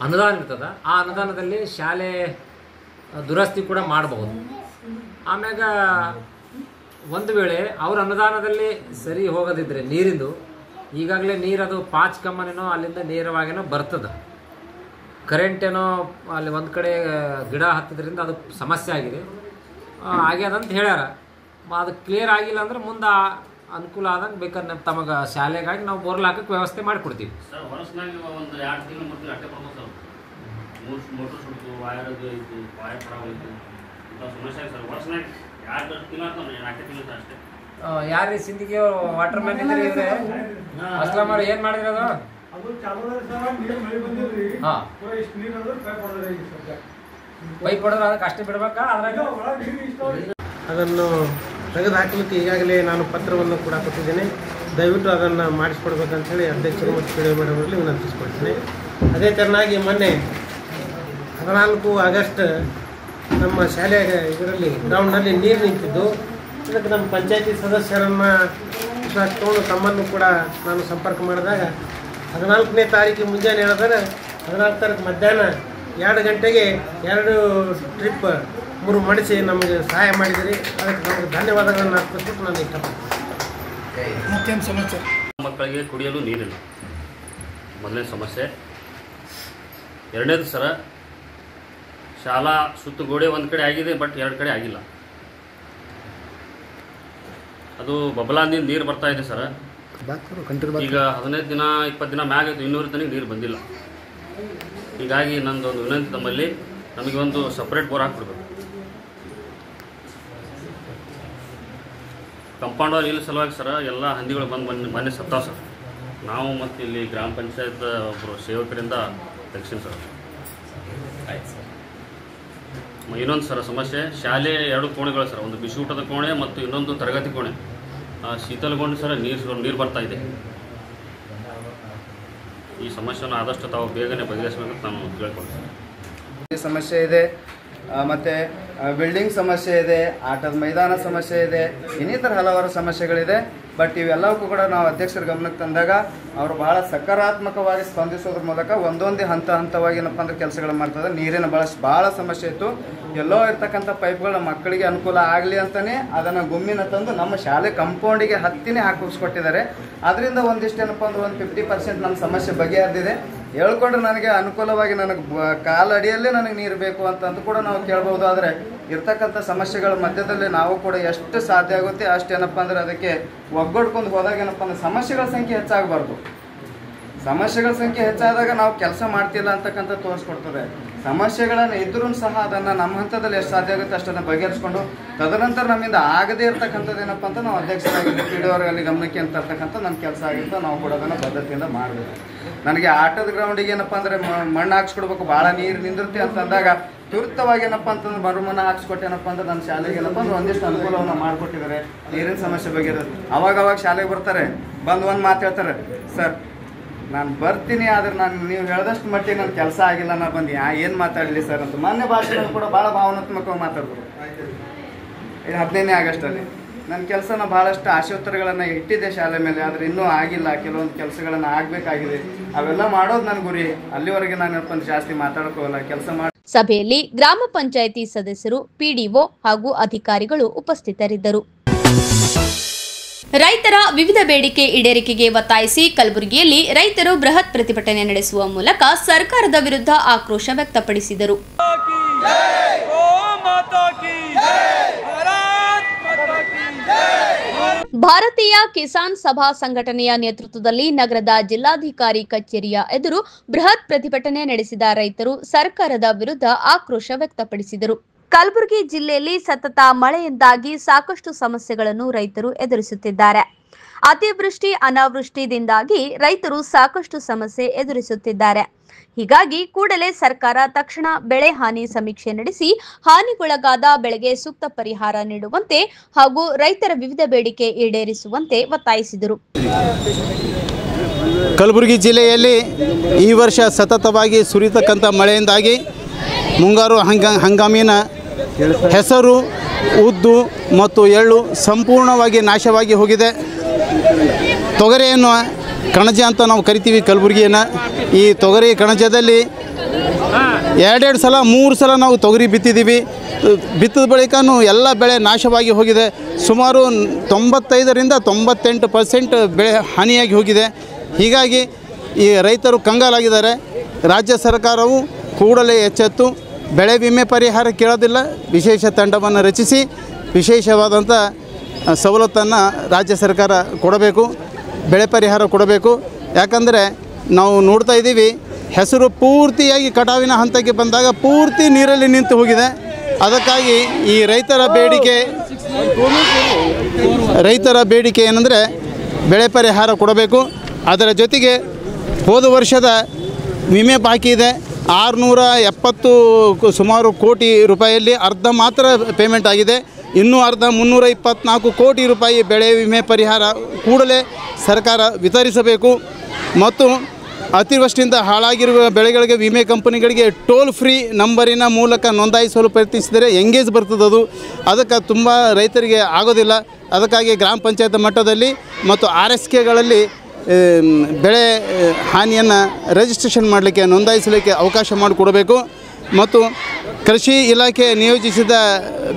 ಅನುದಾನ ಇರ್ತದೆ. ಆ ಅನುದಾನದಲ್ಲಿ ಶಾಲೆ ದುರಸ್ತಿ ಕೂಡ ಮಾಡಬಹುದು. ಆಮ್ಯಾಗ ಒಂದು ವೇಳೆ ಅವ್ರ ಅನುದಾನದಲ್ಲಿ ಸರಿ ಹೋಗೋದಿದ್ರೆ ನೀರಿಂದು, ಈಗಾಗಲೇ ನೀರದು ಪಾಚ್ ಕಮ್ಮನೇನೋ ಅಲ್ಲಿಂದ ನೇರವಾಗೇನೋ ಬರ್ತದೆ. ಕರೆಂಟೇನೋ ಅಲ್ಲಿ ಒಂದು ಕಡೆ ಗಿಡ ಹತ್ತದ್ರಿಂದ ಅದು ಸಮಸ್ಯೆ ಆಗಿದೆ ಆಗ್ಯದಂತ ಹೇಳ್ಯಾರ. ಅದು ಕ್ಲಿಯರ್ ಆಗಿಲ್ಲ ಅಂದ್ರೆ ಮುಂದೆ ಅನುಕೂಲ ಆದಂಗೆ ಬೇಕಾದ್ರೆ ತಮಗೆ ಶಾಲೆಗಾಗಿ ನಾವು ಬೋರ್ಲ್ ಹಾಕಕ್ಕೆ ವ್ಯವಸ್ಥೆ ಮಾಡಿಕೊಡ್ತೀವಿ. ಸರ್ ವರ್ಷನಾಗ ಒಂದು 2 ತಿಂಗಳು 3 ತಿಂಗಳು ಅಷ್ಟೇ ಬರ್ಬೋದು ಸರ್. ಮೋಟ್ರ್ ಸುಡ್ತು, ವೈರ್ ಪಡಾವೈತು ಇಂಥ ಸಮಸ್ಯೆ ಸರ್. ವರ್ಷನಾಗ 2 ತಿಂಗಳು 4 ತಿಂಗಳು ಅಷ್ಟೇ. ಯಾರು ಸಿಂಧಿಗೆ ವಾಟರ್ ಮ್ಯಾನ್ ಇದ್ರೆ ಇವ್ರೆ ಅಸ್ಲಾಂ ಅವ್ರು ಏನು ಮಾಡಿದ್ರೆ ಅದು ಪೈಪ್ ಹೊಡೆದ್ರೆ ಅದಕ್ಕೆ ಅಷ್ಟೇ ಬಿಡ್ಬೇಕಾ? ಅದನ್ನು ತೆಗೆದು ಹಾಕಲಿಕ್ಕೆ ಈಗಾಗಲೇ ನಾನು ಪತ್ರವನ್ನು ಕೂಡ ಕೊಟ್ಟಿದ್ದೇನೆ. ದಯವಿಟ್ಟು ಅದನ್ನು ಮಾಡಿಸ್ಕೊಡ್ಬೇಕಂತ ಹೇಳಿ ಅಧ್ಯಕ್ಷರು ಮತ್ತು ಪಿ ಡಿ ಒ ಮೇಡಮ್ ಅವರಲ್ಲಿ ವಿನಂತಿಸ್ಕೊಳ್ತೀನಿ. ಅದೇ ತೆರನಾಗಿ ಮೊನ್ನೆ 14 ಆಗಸ್ಟ್ ನಮ್ಮ ಶಾಲೆಯ ಇದರಲ್ಲಿ ಗ್ರೌಂಡ್ನಲ್ಲಿ ನೀರು ನಿಂತಿದ್ದು, ಇದಕ್ಕೆ ನಮ್ಮ ಪಂಚಾಯತಿ ಸದಸ್ಯರನ್ನು ವಿಶ್ವಾಸ ತಗೊಂಡು ತಮ್ಮನ್ನು ಕೂಡ ನಾನು ಸಂಪರ್ಕ ಮಾಡಿದಾಗ 14ನೇ ತಾರೀಕಿಗೆ ಮುಂಜಾನೆ ಹೇಳಿದರೆ 14 ತಾರೀಕು ಮಧ್ಯಾಹ್ನ 2 ಗಂಟೆಗೆ 2 ಟ್ರಿಪ್ 3 ಮಾಡಿಸಿ ನಮಗೆ ಸಹಾಯ ಮಾಡಿದಿರಿ. ಅದಕ್ಕೆ ನಮಗೆ ಧನ್ಯವಾದಗಳನ್ನು ಅರ್ಪಿಸ್ಬಿಟ್ಟು ನಾನು ಇಷ್ಟಪಡ್ತೀನಿ. ಮತ್ತೇನು ಸಮಸ್ಯೆ? ಮಕ್ಕಳಿಗೆ ಕುಡಿಯಲು ನೀರಿಲ್ಲ, ಮೊದಲನೇ ಸಮಸ್ಯೆ. ಎರಡನೇದು ಸರ, ಶಾಲಾ ಸುತ್ತು ಗೋಡೆ ಒಂದು ಕಡೆ ಆಗಿದೆ, ಬಟ್ 2 ಕಡೆ ಆಗಿಲ್ಲ. ಅದು ಅದು ಬಬಲಾದಿಂದ ನೀರು ಬರ್ತಾ ಇದೆ ಸರ್. ಈಗ 15 ದಿನ 20 ದಿನ ಮ್ಯಾಗ 200 ತನಕ ನೀರು ಬಂದಿಲ್ಲ. ಹೀಗಾಗಿ ನಂದೊಂದು ವಿನಂತಿ ತಮ್ಮಲ್ಲಿ, ನಮಗೆ ಒಂದು ಸಪ್ರೇಟ್ ಬೋರ್ ಹಾಕ್ಬಿಡ್ಬೇಕು. ಕಂಪೌಂಡ್ ವಾಲ್ ಇಲ್ಲ ಸಲುವಾಗಿ ಸರ್ ಎಲ್ಲ ಹಂದಿಗಳು ಬಂದು ಸತ್ತಾವ ಸರ್. ನಾವು ಮತ್ತು ಇಲ್ಲಿ ಗ್ರಾಮ ಪಂಚಾಯತ್ ಒಬ್ಬರು ಸೇವಕರಿಂದ ತೆಗ್ಸೀನಿ ಸರ್. ಆಯ್ತು ಸರ್. ಇನ್ನೊಂದು ಸರ್ ಸಮಸ್ಯೆ, ಶಾಲೆ 2 ಕೋಣೆಗಳು ಸರ್, ಒಂದು ಬಿಸಿ ಊಟದ ಕೋಣೆ ಮತ್ತು ಇನ್ನೊಂದು ತರಗತಿ ಕೋಣೆ ಶೀತಲಗೊಂಡು ಸರ್ ನೀರು ಬರ್ತಾ ಇದೆ. ಈ ಸಮಸ್ಯೆಯನ್ನು ಆದಷ್ಟು ತಾವು ಬೇಗನೆ ಬಗೆಹರಿಸಬೇಕಂತ ನಾನು ಕೇಳ್ಕೊಳ್ತೀನಿ. ಸಮಸ್ಯೆ ಇದೆ, ಮತ್ತು ಬಿಲ್ಡಿಂಗ್ ಸಮಸ್ಯೆ ಇದೆ, ಆಟದ ಮೈದಾನ ಸಮಸ್ಯೆ ಇದೆ, ಇನ್ನಿತರ ಹಲವಾರು ಸಮಸ್ಯೆಗಳಿದೆ. ಬಟ್ ಇವೆಲ್ಲವಕ್ಕೂ ಕೂಡ ನಾವು ಅಧ್ಯಕ್ಷರ ಗಮನಕ್ಕೆ ತಂದಾಗ ಅವರು ಬಹಳ ಸಕಾರಾತ್ಮಕವಾಗಿ ಸ್ಪಂದಿಸೋದ್ರ ಮೂಲಕ ಒಂದೊಂದೇ ಹಂತವಾಗಿ ಏನಪ್ಪ ಅಂದ್ರೆ ಕೆಲಸಗಳು ಮಾಡ್ತಾರೆ. ನೀರಿನ ಭಾಳ ಸಮಸ್ಯೆ ಇತ್ತು. ಎಲ್ಲೋ ಇರ್ತಕ್ಕಂಥ ಪೈಪ್ಗಳ ಮಕ್ಕಳಿಗೆ ಅನುಕೂಲ ಆಗಲಿ ಅಂತಲೇ ಅದನ್ನು ಗುಮ್ಮಿನ ತಂದು ನಮ್ಮ ಶಾಲೆ ಕಂಪೌಂಡಿಗೆ ಹತ್ತಿನೇ ಹಾಕಿಸ್ಕೊಟ್ಟಿದ್ದಾರೆ. ಅದರಿಂದ ಒಂದಿಷ್ಟು ಏನಪ್ಪ ಅಂದ್ರೆ ಒಂದು 50% ನಮ್ಮ ಸಮಸ್ಯೆ ಬಗೆಹರಿದಿದೆ. ಹೇಳ್ಕೊಂಡ್ರೆ ನನಗೆ ಅನುಕೂಲವಾಗಿ ನನಗೆ ಕಾಲಡಿಯಲ್ಲೇ ನನಗೆ ನೀರು ಬೇಕು ಅಂತಂದು ಕೂಡ ನಾವು ಕೇಳ್ಬೋದು. ಆದರೆ ಇರ್ತಕ್ಕಂಥ ಸಮಸ್ಯೆಗಳ ಮಧ್ಯದಲ್ಲಿ ನಾವು ಕೂಡ ಎಷ್ಟು ಸಾಧ್ಯ ಆಗುತ್ತೆ ಅಷ್ಟೇನಪ್ಪ ಅಂದ್ರೆ ಅದಕ್ಕೆ ಒಗ್ಗಟ್ಕೊಂಡು ಹೋದಾಗ ಏನಪ್ಪ ಅಂದ್ರೆ ಸಮಸ್ಯೆಗಳ ಸಂಖ್ಯೆ ಹೆಚ್ಚಾಗಬಾರ್ದು. ಸಮಸ್ಯೆಗಳ ಸಂಖ್ಯೆ ಹೆಚ್ಚಾದಾಗ ನಾವು ಕೆಲಸ ಮಾಡ್ತಿಲ್ಲ ಅಂತಕ್ಕಂಥ ತೋರಿಸ್ಕೊಡ್ತದೆ. ಸಮಸ್ಯೆಗಳನ್ನು ಇದ್ರೂ ಸಹ ಅದನ್ನು ನಮ್ಮ ಹಂತದಲ್ಲಿ ಎಷ್ಟು ಸಾಧ್ಯ ಆಗುತ್ತೆ ಅಷ್ಟನ್ನು ಬಗೆಹರಿಸ್ಕೊಂಡು ತದನಂತರ ನಮ್ಮಿಂದ ಆಗದೇ ಇರ್ತಕ್ಕಂಥದ್ದು ಏನಪ್ಪ ಅಂತ ನಾವು ಅಧ್ಯಕ್ಷರಾಗಿದ್ದು PDO ಗಮನಕ್ಕೆ ಅಂತ ಇರ್ತಕ್ಕಂಥ ನನ್ನ ಕೆಲಸ ಆಗಿರುತ್ತೆ. ನಾವು ಕೂಡ ಅದನ್ನು ಬದ್ಧತೆಯಿಂದ ಮಾಡಬೇಕು. ನನಗೆ ಆಟದ ಗ್ರೌಂಡಿಗೆ ಏನಪ್ಪ ಅಂದರೆ ಮಣ್ಣು ಹಾಕ್ಸ್ಕೊಡ್ಬೇಕು, ಭಾಳ ನೀರು ನಿಂದಿರುತ್ತೆ ಅಂತಂದಾಗ ತುರ್ತವಾಗಿ ಏನಪ್ಪ ಅಂತಂದ್ರೆ ಮರುಮಣ್ಣು ಹಾಕ್ಸ್ಕೊಟ್ಟೇನಪ್ಪ ಅಂದ್ರೆ ನನ್ನ ಶಾಲೆಗೆ ಏನಪ್ಪ ಅಂದ್ರೆ ಒಂದಿಷ್ಟು ಅನುಕೂಲವನ್ನು ಮಾಡಿಕೊಟ್ಟಿದ್ದಾರೆ. ನೀರಿನ ಸಮಸ್ಯೆ ಬಗೆಹರಿದು ಅವಾಗ ಶಾಲೆಗೆ ಬರ್ತಾರೆ, ಬಂದು ಒಂದು ಮಾತು ಹೇಳ್ತಾರೆ, ಸರ್ ನಾನು ಬರ್ತೀನಿ, ಆದರೆ ನೀವು ಹೇಳಿದಷ್ಟು ಮಟ್ಟಿಗೆ ನನ್ನ ಕೆಲಸ ಆಗಿಲ್ಲ, ನಾನು ಬಂದು ಏನು ಮಾತಾಡಲಿ ಸರ್ ಅಂತ. ಮಾನ್ಯ ಭಾಷೆಗಳು ಕೂಡ ಭಾಳ ಭಾವನಾತ್ಮಕವಾಗಿ ಮಾತಾಡಿದ್ರು. 15ನೇ ಆಗಸ್ಟಲ್ಲಿ ನನ್ನ ಕೆಲಸನ ಭಾಳಷ್ಟು ಆಶೋತ್ತರಗಳನ್ನು ಇಟ್ಟಿದ್ದೆ ಶಾಲೆ ಮೇಲೆ, ಆದರೆ ಇನ್ನೂ ಆಗಿಲ್ಲ. ಕೆಲವೊಂದು ಕೆಲಸಗಳನ್ನು ಆಗಬೇಕಾಗಿದೆ, ಅವೆಲ್ಲ ಮಾಡೋದು ನನ್ನ ಗುರಿ. ಅಲ್ಲಿವರೆಗೆ ನಾನು ಜಾಸ್ತಿ ಮಾತಾಡೋಕ್ಕೋಗಲ್ಲ, ಕೆಲಸ ಮಾಡಿ. ಸಭೆಯಲ್ಲಿ ಗ್ರಾಮ ಪಂಚಾಯಿತಿ ಸದಸ್ಯರು, PDO ಹಾಗೂ ಅಧಿಕಾರಿಗಳು ಉಪಸ್ಥಿತರಿದ್ದರು. ರೈತರ ವಿವಿಧ ಬೇಡಿಕೆ ಈಡೇರಿಕೆಗೆ ಒತ್ತಾಯಿಸಿ ಕಲಬುರಗಿಯಲ್ಲಿ ರೈತರು ಬೃಹತ್ ಪ್ರತಿಭಟನೆ ನಡೆಸುವ ಮೂಲಕ ಸರ್ಕಾರದ ವಿರುದ್ಧ ಆಕ್ರೋಶ ವ್ಯಕ್ತಪಡಿಸಿದರು. ಭಾರತೀಯ ಕಿಸಾನ್ ಸಭಾ ಸಂಘಟನೆಯ ನೇತೃತ್ವದಲ್ಲಿ ನಗರದ ಜಿಲ್ಲಾಧಿಕಾರಿ ಕಚೇರಿಯ ಎದುರು ಬೃಹತ್ ಪ್ರತಿಭಟನೆ ನಡೆಸಿದ ರೈತರು ಸರ್ಕಾರದ ವಿರುದ್ಧ ಆಕ್ರೋಶ ವ್ಯಕ್ತಪಡಿಸಿದರು. ಕಲಬುರಗಿ ಜಿಲ್ಲೆಯಲ್ಲಿ ಸತತ ಮಳೆಯಿಂದಾಗಿ ಸಾಕಷ್ಟು ಸಮಸ್ಯೆಗಳನ್ನು ರೈತರು ಎದುರಿಸುತ್ತಿದ್ದಾರೆ. ಅತಿವೃಷ್ಟಿ ಅನಾವೃಷ್ಟಿಯಿಂದಾಗಿ ರೈತರು ಸಾಕಷ್ಟು ಸಮಸ್ಯೆ ಎದುರಿಸುತ್ತಿದ್ದಾರೆ. ಹೀಗಾಗಿ ಕೂಡಲೇ ಸರ್ಕಾರ ತಕ್ಷಣ ಬೆಳೆ ಹಾನಿ ಸಮೀಕ್ಷೆ ನಡೆಸಿ ಹಾನಿಗೊಳಗಾದ ಬೆಳೆಗೆ ಸೂಕ್ತ ಪರಿಹಾರ ನೀಡುವಂತೆ ಹಾಗೂ ರೈತರ ವಿವಿಧ ಬೇಡಿಕೆ ಈಡೇರಿಸುವಂತೆ ಒತ್ತಾಯಿಸಿದರು. ಕಲಬುರಗಿ ಜಿಲ್ಲೆಯಲ್ಲಿ ಈ ವರ್ಷ ಸತತವಾಗಿ ಸುರಿತಕ್ಕಂಥ ಮಳೆಯಿಂದಾಗಿ ಮುಂಗಾರು ಹಂಗಾಮಿನ ಹೆಸರು, ಉದ್ದು ಮತ್ತು ಎಳ್ಳು ಸಂಪೂರ್ಣವಾಗಿ ನಾಶವಾಗಿ ಹೋಗಿದೆ. ತೊಗರಿಯನ್ನು ಕಣಜ ಅಂತ ನಾವು ಕರಿತೀವಿ ಕಲಬುರಗಿಯನ್ನು. ಈ ತೊಗರಿ ಕಣಜದಲ್ಲಿ 2 ಸಲ 3 ಸಲ ನಾವು ತೊಗರಿ ಬಿತ್ತಿದ್ದೀವಿ. ಬಿತ್ತಿದ ಬಳಿಕನೂ ಎಲ್ಲ ಬೆಳೆ ನಾಶವಾಗಿ ಹೋಗಿದೆ. ಸುಮಾರು 95ರಿಂದ 98% ಬೆಳೆ ಹಾನಿಯಾಗಿ ಹೋಗಿದೆ. ಹೀಗಾಗಿ ಈ ರೈತರು ಕಂಗಾಲಾಗಿದ್ದಾರೆ. ರಾಜ್ಯ ಸರ್ಕಾರವು ಕೂಡಲೇ ಎಚ್ಚೆತ್ತು ಬೆಳೆ ವಿಮೆ ಪರಿಹಾರ ಕೇಳೋದಿಲ್ಲ, ವಿಶೇಷ ತಂಡವನ್ನು ರಚಿಸಿ ವಿಶೇಷವಾದಂಥ ಸವಲತ್ತನ್ನು ರಾಜ್ಯ ಸರ್ಕಾರ ಕೊಡಬೇಕು, ಬೆಳೆ ಪರಿಹಾರ ಕೊಡಬೇಕು. ಯಾಕಂದರೆ ನಾವು ನೋಡ್ತಾ ಇದ್ದೀವಿ, ಹೆಸರು ಪೂರ್ತಿಯಾಗಿ ಕಟಾವಿನ ಹಂತಕ್ಕೆ ಬಂದಾಗ ಪೂರ್ತಿ ನೀರಲ್ಲಿ ನಿಂತು ಹೋಗಿದೆ. ಅದಕ್ಕಾಗಿ ಈ ರೈತರ ಬೇಡಿಕೆ ಏನಂದರೆ ಬೆಳೆ ಪರಿಹಾರ ಕೊಡಬೇಕು. ಅದರ ಜೊತೆಗೆ ಹೋದ ವರ್ಷದ ವಿಮೆ ಬಾಕಿ ಇದೆ 670 ಸುಮಾರು ಕೋಟಿ ರೂಪಾಯಿಯಲ್ಲಿ ಅರ್ಧ ಮಾತ್ರ ಪೇಮೆಂಟ್ ಆಗಿದೆ. ಇನ್ನೂ ಅರ್ಧ 324 ಕೋಟಿ ರೂಪಾಯಿ ಬೆಳೆ ವಿಮೆ ಪರಿಹಾರ ಕೂಡಲೇ ಸರ್ಕಾರ ವಿತರಿಸಬೇಕು. ಮತ್ತು ಅತಿವೃಷ್ಟಿಯಿಂದ ಹಾಳಾಗಿರುವ ಬೆಳೆಗಳಿಗೆ ವಿಮೆ ಕಂಪನಿಗಳಿಗೆ ಟೋಲ್ ಫ್ರೀ ನಂಬರಿನ ಮೂಲಕ ನೋಂದಾಯಿಸಲು ಪ್ರಯತ್ನಿಸಿದರೆ ಎಂಗೇಜ್ ಬರ್ತದದು. ಅದಕ್ಕೆ ತುಂಬ ರೈತರಿಗೆ ಆಗೋದಿಲ್ಲ. ಅದಕ್ಕಾಗಿ ಗ್ರಾಮ ಪಂಚಾಯತ್ ಮಟ್ಟದಲ್ಲಿ ಮತ್ತು RSKಗಳಲ್ಲಿ ಬೆಳೆ ಹಾನಿಯನ್ನು ರಿಜಿಸ್ಟ್ರೇಷನ್ ಮಾಡಲಿಕ್ಕೆ, ನೋಂದಾಯಿಸಲಿಕ್ಕೆ ಅವಕಾಶ ಮಾಡಿಕೊಡಬೇಕು. ಮತ್ತು ಕೃಷಿ ಇಲಾಖೆ ನಿಯೋಜಿಸಿದ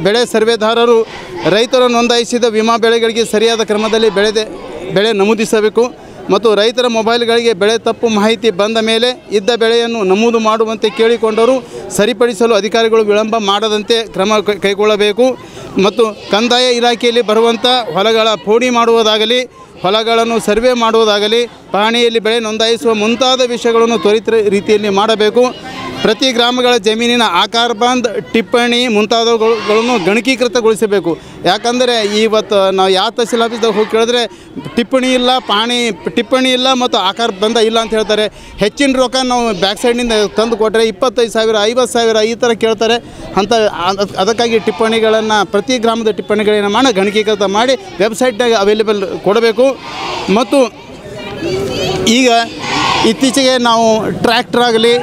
ಬೆಳೆ ಸರ್ವೆದಾರರು ರೈತರು ನೋಂದಾಯಿಸಿದ ವಿಮಾ ಬೆಳೆಗಳಿಗೆ ಸರಿಯಾದ ಕ್ರಮದಲ್ಲಿ ಬೆಳೆ ನಮೂದಿಸಬೇಕು. ಮತ್ತು ರೈತರ ಮೊಬೈಲ್ಗಳಿಗೆ ಬೆಳೆ ತಪ್ಪು ಮಾಹಿತಿ ಬಂದ ಮೇಲೆ ಇದ್ದ ಬೆಳೆಯನ್ನು ನಮೂದು ಮಾಡುವಂತೆ ಕೇಳಿಕೊಂಡರೂ ಸರಿಪಡಿಸಲು ಅಧಿಕಾರಿಗಳು ವಿಳಂಬ ಮಾಡದಂತೆ ಕ್ರಮ ಕೈಗೊಳ್ಳಬೇಕು. ಮತ್ತು ಕಂದಾಯ ಇಲಾಖೆಯಲ್ಲಿ ಬರುವಂಥ ಹೊಲಗಳ ಪೋಡಿ ಮಾಡುವುದಾಗಲಿ, ಹೊಲಗಳನ್ನು ಸರ್ವೆ ಮಾಡುವುದಾಗಲಿ, ಪಹಣಿಯಲ್ಲಿ ಬೆಳೆ ನೋಂದಾಯಿಸುವ ಮುಂತಾದ ವಿಷಯಗಳನ್ನು ತ್ವರಿತ ರೀತಿಯಲ್ಲಿ ಮಾಡಬೇಕು. ಪ್ರತಿ ಗ್ರಾಮಗಳ ಜಮೀನಿನ ಆಕಾರ ಬಂದ್, ಟಿಪ್ಪಣಿ ಮುಂತಾದವುಗಳನ್ನು ಗಣಕೀಕೃತಗೊಳಿಸಬೇಕು. ಯಾಕಂದರೆ ಇವತ್ತು ನಾವು ಯಾವ ತಹಸೀಲ್ ಆಫೀಸ್ದಾಗ ಹೋಗಿ ಕೇಳಿದ್ರೆ ಟಿಪ್ಪಣಿ ಇಲ್ಲ ಮತ್ತು ಆಕಾರ ಬಂದ ಇಲ್ಲ ಅಂತ ಹೇಳ್ತಾರೆ. ಹೆಚ್ಚಿನ ರೊಕ್ಕ ನಾವು ಬ್ಯಾಕ್ ಸೈಡ್ನಿಂದ ತಂದು ಕೊಟ್ಟರೆ 25,000 50,000 ಈ ಥರ ಕೇಳ್ತಾರೆ. ಅದಕ್ಕಾಗಿ ಟಿಪ್ಪಣಿಗಳನ್ನು ಪ್ರತಿ ಗ್ರಾಮದ ಟಿಪ್ಪಣಿಗಳನ್ನು ಮಾಡಿ ಗಣಕೀಕೃತ ಮಾಡಿ ವೆಬ್ಸೈಟ್ನಾಗ ಅವೈಲೇಬಲ್ ಕೊಡಬೇಕು. ಮತ್ತು ಈಗ ಇತ್ತೀಚೆಗೆ ನಾವು ಟ್ರ್ಯಾಕ್ಟರ್ ಆಗಲಿ,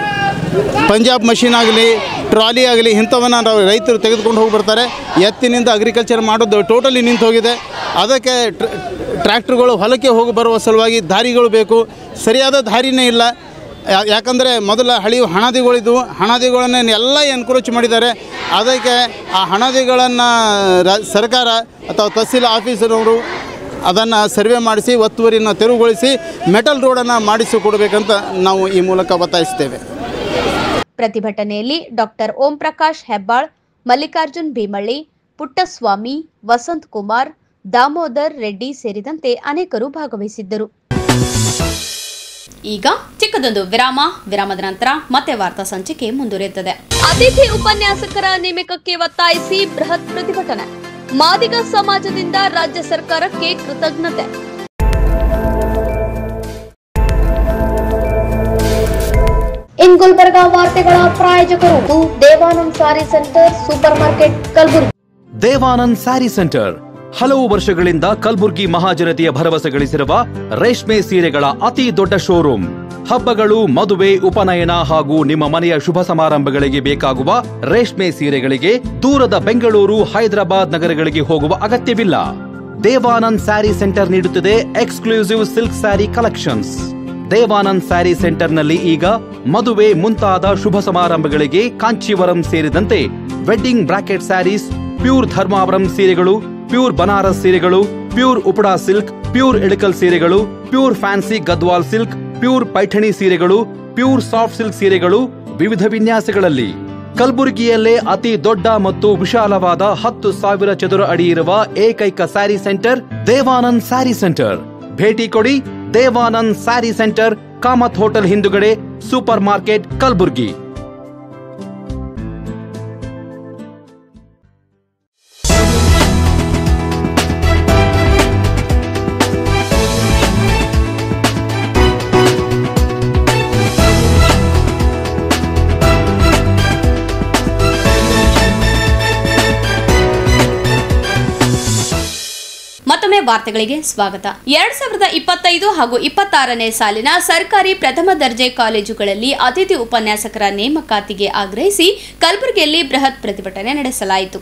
ಪಂಜಾಬ್ ಮಷೀನ್ ಆಗಲಿ, ಟ್ರಾಲಿ ಆಗಲಿ ಇಂಥವನ್ನು ನಾವು ರೈತರು ತೆಗೆದುಕೊಂಡು ಹೋಗಿ ಬರ್ತಾರೆ. ಎತ್ತಿನಿಂದ ಅಗ್ರಿಕಲ್ಚರ್ ಮಾಡೋದು ಟೋಟಲಿ ನಿಂತು ಹೋಗಿದೆ. ಅದಕ್ಕೆ ಟ್ರ್ಯಾಕ್ಟರ್ಗಳು ಹೊಲಕ್ಕೆ ಹೋಗಿ ಬರುವ ಸಲುವಾಗಿ ದಾರಿಗಳು ಬೇಕು. ಸರಿಯಾದ ದಾರಿನೇ ಇಲ್ಲ. ಯಾಕಂದರೆ ಮೊದಲ ಹಳೆಯ ಹಣದಿಗಳಿದ್ವು, ಹಣದಿಗಳನ್ನು ಎಲ್ಲ ಎನ್ಕ್ರೋಚ್ ಮಾಡಿದ್ದಾರೆ. ಅದಕ್ಕೆ ಆ ಹಣದಿಗಳನ್ನು ಸರ್ಕಾರ ಅಥವಾ ತಹಸೀಲ್ ಆಫೀಸರವರು ಅದನ್ನು ಸರ್ವೆ ಮಾಡಿಸಿ ಒತ್ತುವರಿಯನ್ನು ತೆರವುಗೊಳಿಸಿ ಮೆಟಲ್ ರೋಡನ್ನು ಮಾಡಿಸಿಕೊಡಬೇಕಂತ ನಾವು ಈ ಮೂಲಕ ಒತ್ತಾಯಿಸ್ತೇವೆ. ಪ್ರತಿಭಟನೆಯಲ್ಲಿ ಡಾಕ್ಟರ್ ಓಂ ಪ್ರಕಾಶ್ ಹೆಬ್ಬಾಳ್, ಮಲ್ಲಿಕಾರ್ಜುನ್ ಭೀಮಳ್ಳಿ, ಪುಟ್ಟಸ್ವಾಮಿ, ವಸಂತ್ ಕುಮಾರ್, ದಾಮೋದರ್ ರೆಡ್ಡಿ ಸೇರಿದಂತೆ ಅನೇಕರು ಭಾಗವಹಿಸಿದ್ದರು. ಈಗ ಚಿಕ್ಕದೊಂದು ವಿರಾಮದ ನಂತರ ಮತ್ತೆ ವಾರ್ತಾ ಸಂಚಿಕೆ ಮುಂದುವರಿಯುತ್ತದೆ. ಅತಿಥಿ ಉಪನ್ಯಾಸಕರ ನೇಮಕಕ್ಕೆ ಒತ್ತಾಯಿಸಿ ಬೃಹತ್ ಪ್ರತಿಭಟನೆ. ಮಾದಿಗ ಸಮಾಜದಿಂದ ರಾಜ್ಯ ಸರ್ಕಾರಕ್ಕೆ ಕೃತಜ್ಞತೆ. ಇನ್ ಗುಲ್ಬರ್ಗಾ ವಾರ್ತೆಗಳ ಪ್ರಾಯೋಜಕರು Devanand sari centre supermarket Kalaburagi. Devanand sari centre ಹಲವು ವರ್ಷಗಳಿಂದ ಕಲಬುರ್ಗಿ ಮಹಾಜನತೆಯ ಭರವಸೆ ಗಳಿಸಿರುವ ರೇಷ್ಮೆ ಸೀರೆಗಳ ಅತಿ ದೊಡ್ಡ ಶೋರೂಮ್. ಹಬ್ಬಗಳು, ಮದುವೆ, ಉಪನಯನ ಹಾಗೂ ನಿಮ್ಮ ಮನೆಯ ಶುಭ ಸಮಾರಂಭಗಳಿಗೆ ಬೇಕಾಗುವ ರೇಷ್ಮೆ ಸೀರೆಗಳಿಗೆ ದೂರದ ಬೆಂಗಳೂರು, ಹೈದರಾಬಾದ್ ನಗರಗಳಿಗೆ ಹೋಗುವ ಅಗತ್ಯವಿಲ್ಲ. ದೇವಾನಂದ್ ಸ್ಯಾರಿ ಸೆಂಟರ್ ನೀಡುತ್ತಿದೆ exclusive silk sari collections. Devanand sari ಸೆಂಟರ್ನಲ್ಲಿ ಈಗ ಮದುವೆ ಮುಂತಾದ ಶುಭ ಸಮಾರಂಭಗಳಿಗೆ ಕಾಂಚೀವರಂ ಸೇರಿದಂತೆ wedding brocade saris, pure Dharmavaram ಸೀರೆಗಳು, ಪ್ಯೂರ್ ಬನಾರಸ್ ಸೀರೆಗಳು, pure Uppada silk, pure Ilkal ಸೀರೆಗಳು, pure fancy Gadwal silk, pure Paithani ಸೀರೆಗಳು, ಪ್ಯೂರ್ ಸಾಫ್ಟ್ ಸಿಲ್ಕ್ ಸೀರೆಗಳು ವಿವಿಧ ವಿನ್ಯಾಸಗಳಲ್ಲಿ. ಕಲಬುರಗಿಯಲ್ಲೇ ಅತಿ ದೊಡ್ಡ ಮತ್ತು ವಿಶಾಲವಾದ 10,000 ಚದುರ ಅಡಿ ಇರುವ ಏಕೈಕ ಸ್ಯಾರಿ ಸೆಂಟರ್ ದೇವಾನಂದ್ ಸ್ಯಾರಿ ಸೆಂಟರ್. ಭೇಟಿ ಕೊಡಿ. ದೇವಾನಂದ್ ಸ್ಯಾರಿ ಸೆಂಟರ್, ಕಾಮತ್ ಹೋಟೆಲ್ ಹಿಂದುಗಡೆ, ಸೂಪರ್ ಮಾರ್ಕೆಟ್, ಕಲಬುರಗಿ. ಮತ್ತೊಮ್ಮೆ ವಾರ್ತೆಗಳಿಗೆ ಸ್ವಾಗತ. 2025 ಹಾಗೂ 26ನೇ ಸಾಲಿನ ಸರ್ಕಾರಿ ಪ್ರಥಮ ದರ್ಜೆ ಕಾಲೇಜುಗಳಲ್ಲಿ ಅತಿಥಿ ಉಪನ್ಯಾಸಕರ ನೇಮಕಾತಿಗೆ ಆಗ್ರಹಿಸಿ ಕಲಬುರಗಿಯಲ್ಲಿ ಬೃಹತ್ ಪ್ರತಿಭಟನೆ ನಡೆಸಲಾಯಿತು.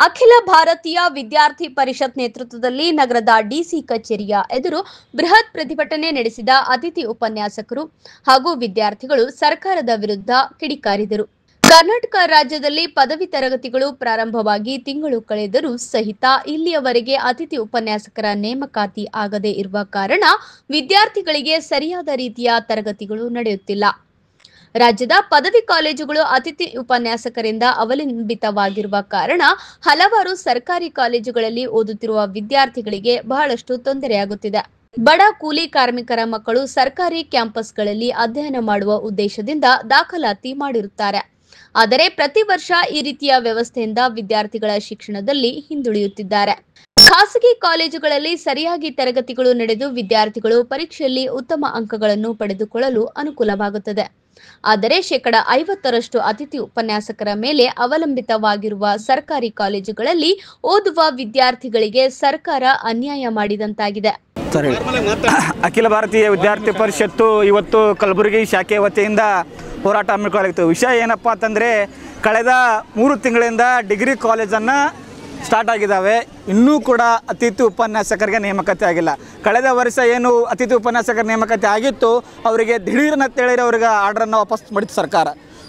ಅಖಿಲ ಭಾರತೀಯ ವಿದ್ಯಾರ್ಥಿ ಪರಿಷತ್ ನೇತೃತ್ವದಲ್ಲಿ ನಗರದ ಡಿಸಿ ಕಚೇರಿಯ ಎದುರು ಬೃಹತ್ ಪ್ರತಿಭಟನೆ ನಡೆಸಿದ ಅತಿಥಿ ಉಪನ್ಯಾಸಕರು ಹಾಗೂ ವಿದ್ಯಾರ್ಥಿಗಳು ಸರ್ಕಾರದ ವಿರುದ್ಧ ಕಿಡಿಕಾರಿದರು. ಕರ್ನಾಟಕ ರಾಜ್ಯದಲ್ಲಿ ಪದವಿ ತರಗತಿಗಳು ಪ್ರಾರಂಭವಾಗಿ ತಿಂಗಳು ಕಳೆದರೂ ಸಹಿತ ಇಲ್ಲಿಯವರೆಗೆ ಅತಿಥಿ ಉಪನ್ಯಾಸಕರ ನೇಮಕಾತಿ ಆಗದೇ ಇರುವ ಕಾರಣ ವಿದ್ಯಾರ್ಥಿಗಳಿಗೆ ಸರಿಯಾದ ರೀತಿಯ ತರಗತಿಗಳು ನಡೆಯುತ್ತಿಲ್ಲ. ರಾಜ್ಯದ ಪದವಿ ಕಾಲೇಜುಗಳು ಅತಿಥಿ ಉಪನ್ಯಾಸಕರಿಂದ ಅವಲಂಬಿತವಾಗಿರುವ ಕಾರಣ ಹಲವಾರು ಸರ್ಕಾರಿ ಕಾಲೇಜುಗಳಲ್ಲಿ ಓದುತ್ತಿರುವ ವಿದ್ಯಾರ್ಥಿಗಳಿಗೆ ಬಹಳಷ್ಟು ತೊಂದರೆಯಾಗುತ್ತಿದೆ. ಬಡ ಕೂಲಿ ಕಾರ್ಮಿಕರ ಮಕ್ಕಳು ಸರ್ಕಾರಿ ಕ್ಯಾಂಪಸ್ಗಳಲ್ಲಿ ಅಧ್ಯಯನ ಮಾಡುವ ಉದ್ದೇಶದಿಂದ ದಾಖಲಾತಿ ಮಾಡಿರುತ್ತಾರೆ. ಆದರೆ ಪ್ರತಿ ವರ್ಷ ಈ ರೀತಿಯ ವ್ಯವಸ್ಥೆಯಿಂದ ವಿದ್ಯಾರ್ಥಿಗಳ ಶಿಕ್ಷಣದಲ್ಲಿ ಹಿಂದುಳಿಯುತ್ತಿದ್ದಾರೆ. ಖಾಸಗಿ ಕಾಲೇಜುಗಳಲ್ಲಿ ಸರಿಯಾಗಿ ತರಗತಿಗಳು ನಡೆದು ವಿದ್ಯಾರ್ಥಿಗಳು ಪರೀಕ್ಷೆಯಲ್ಲಿ ಉತ್ತಮ ಅಂಕಗಳನ್ನು ಪಡೆದುಕೊಳ್ಳಲು ಅನುಕೂಲವಾಗುತ್ತದೆ. ಆದರೆ 50% ಅತಿಥಿ ಉಪನ್ಯಾಸಕರ ಮೇಲೆ ಅವಲಂಬಿತವಾಗಿರುವ ಸರ್ಕಾರಿ ಕಾಲೇಜುಗಳಲ್ಲಿ ಓದುವ ವಿದ್ಯಾರ್ಥಿಗಳಿಗೆ ಸರ್ಕಾರ ಅನ್ಯಾಯ ಮಾಡಿದಂತಾಗಿದೆ. ಅಖಿಲ ಭಾರತೀಯ ವಿದ್ಯಾರ್ಥಿ ಪರಿಷತ್ತು ಇವತ್ತು ಕಲಬುರಗಿ ಶಾಖೆ ವತಿಯಿಂದ ಹೋರಾಟ ಹಮ್ಮಿಕೊಳ್ಳಲಾಗಿತ್ತು. ವಿಷಯ ಏನಪ್ಪ ಅಂತಂದರೆ, ಕಳೆದ 3 ತಿಂಗಳಿಂದ ಡಿಗ್ರಿ ಕಾಲೇಜನ್ನು ಸ್ಟಾರ್ಟ್ ಆಗಿದ್ದಾವೆ, ಇನ್ನೂ ಕೂಡ ಅತಿಥಿ ಉಪನ್ಯಾಸಕರಿಗೆ ನೇಮಕಾತಿ ಆಗಿಲ್ಲ. ಕಳೆದ ವರ್ಷ ಏನು ಅತಿಥಿ ಉಪನ್ಯಾಸಕರ ನೇಮಕಾತಿ ಆಗಿತ್ತು, ಅವರಿಗೆ ದಿಢೀರನಂತೇಳಿ ಅವ್ರಿಗೆ ಆರ್ಡ್ರನ್ನು ವಾಪಸ್ ಮಾಡಿತ್ತು ಸರ್ಕಾರ.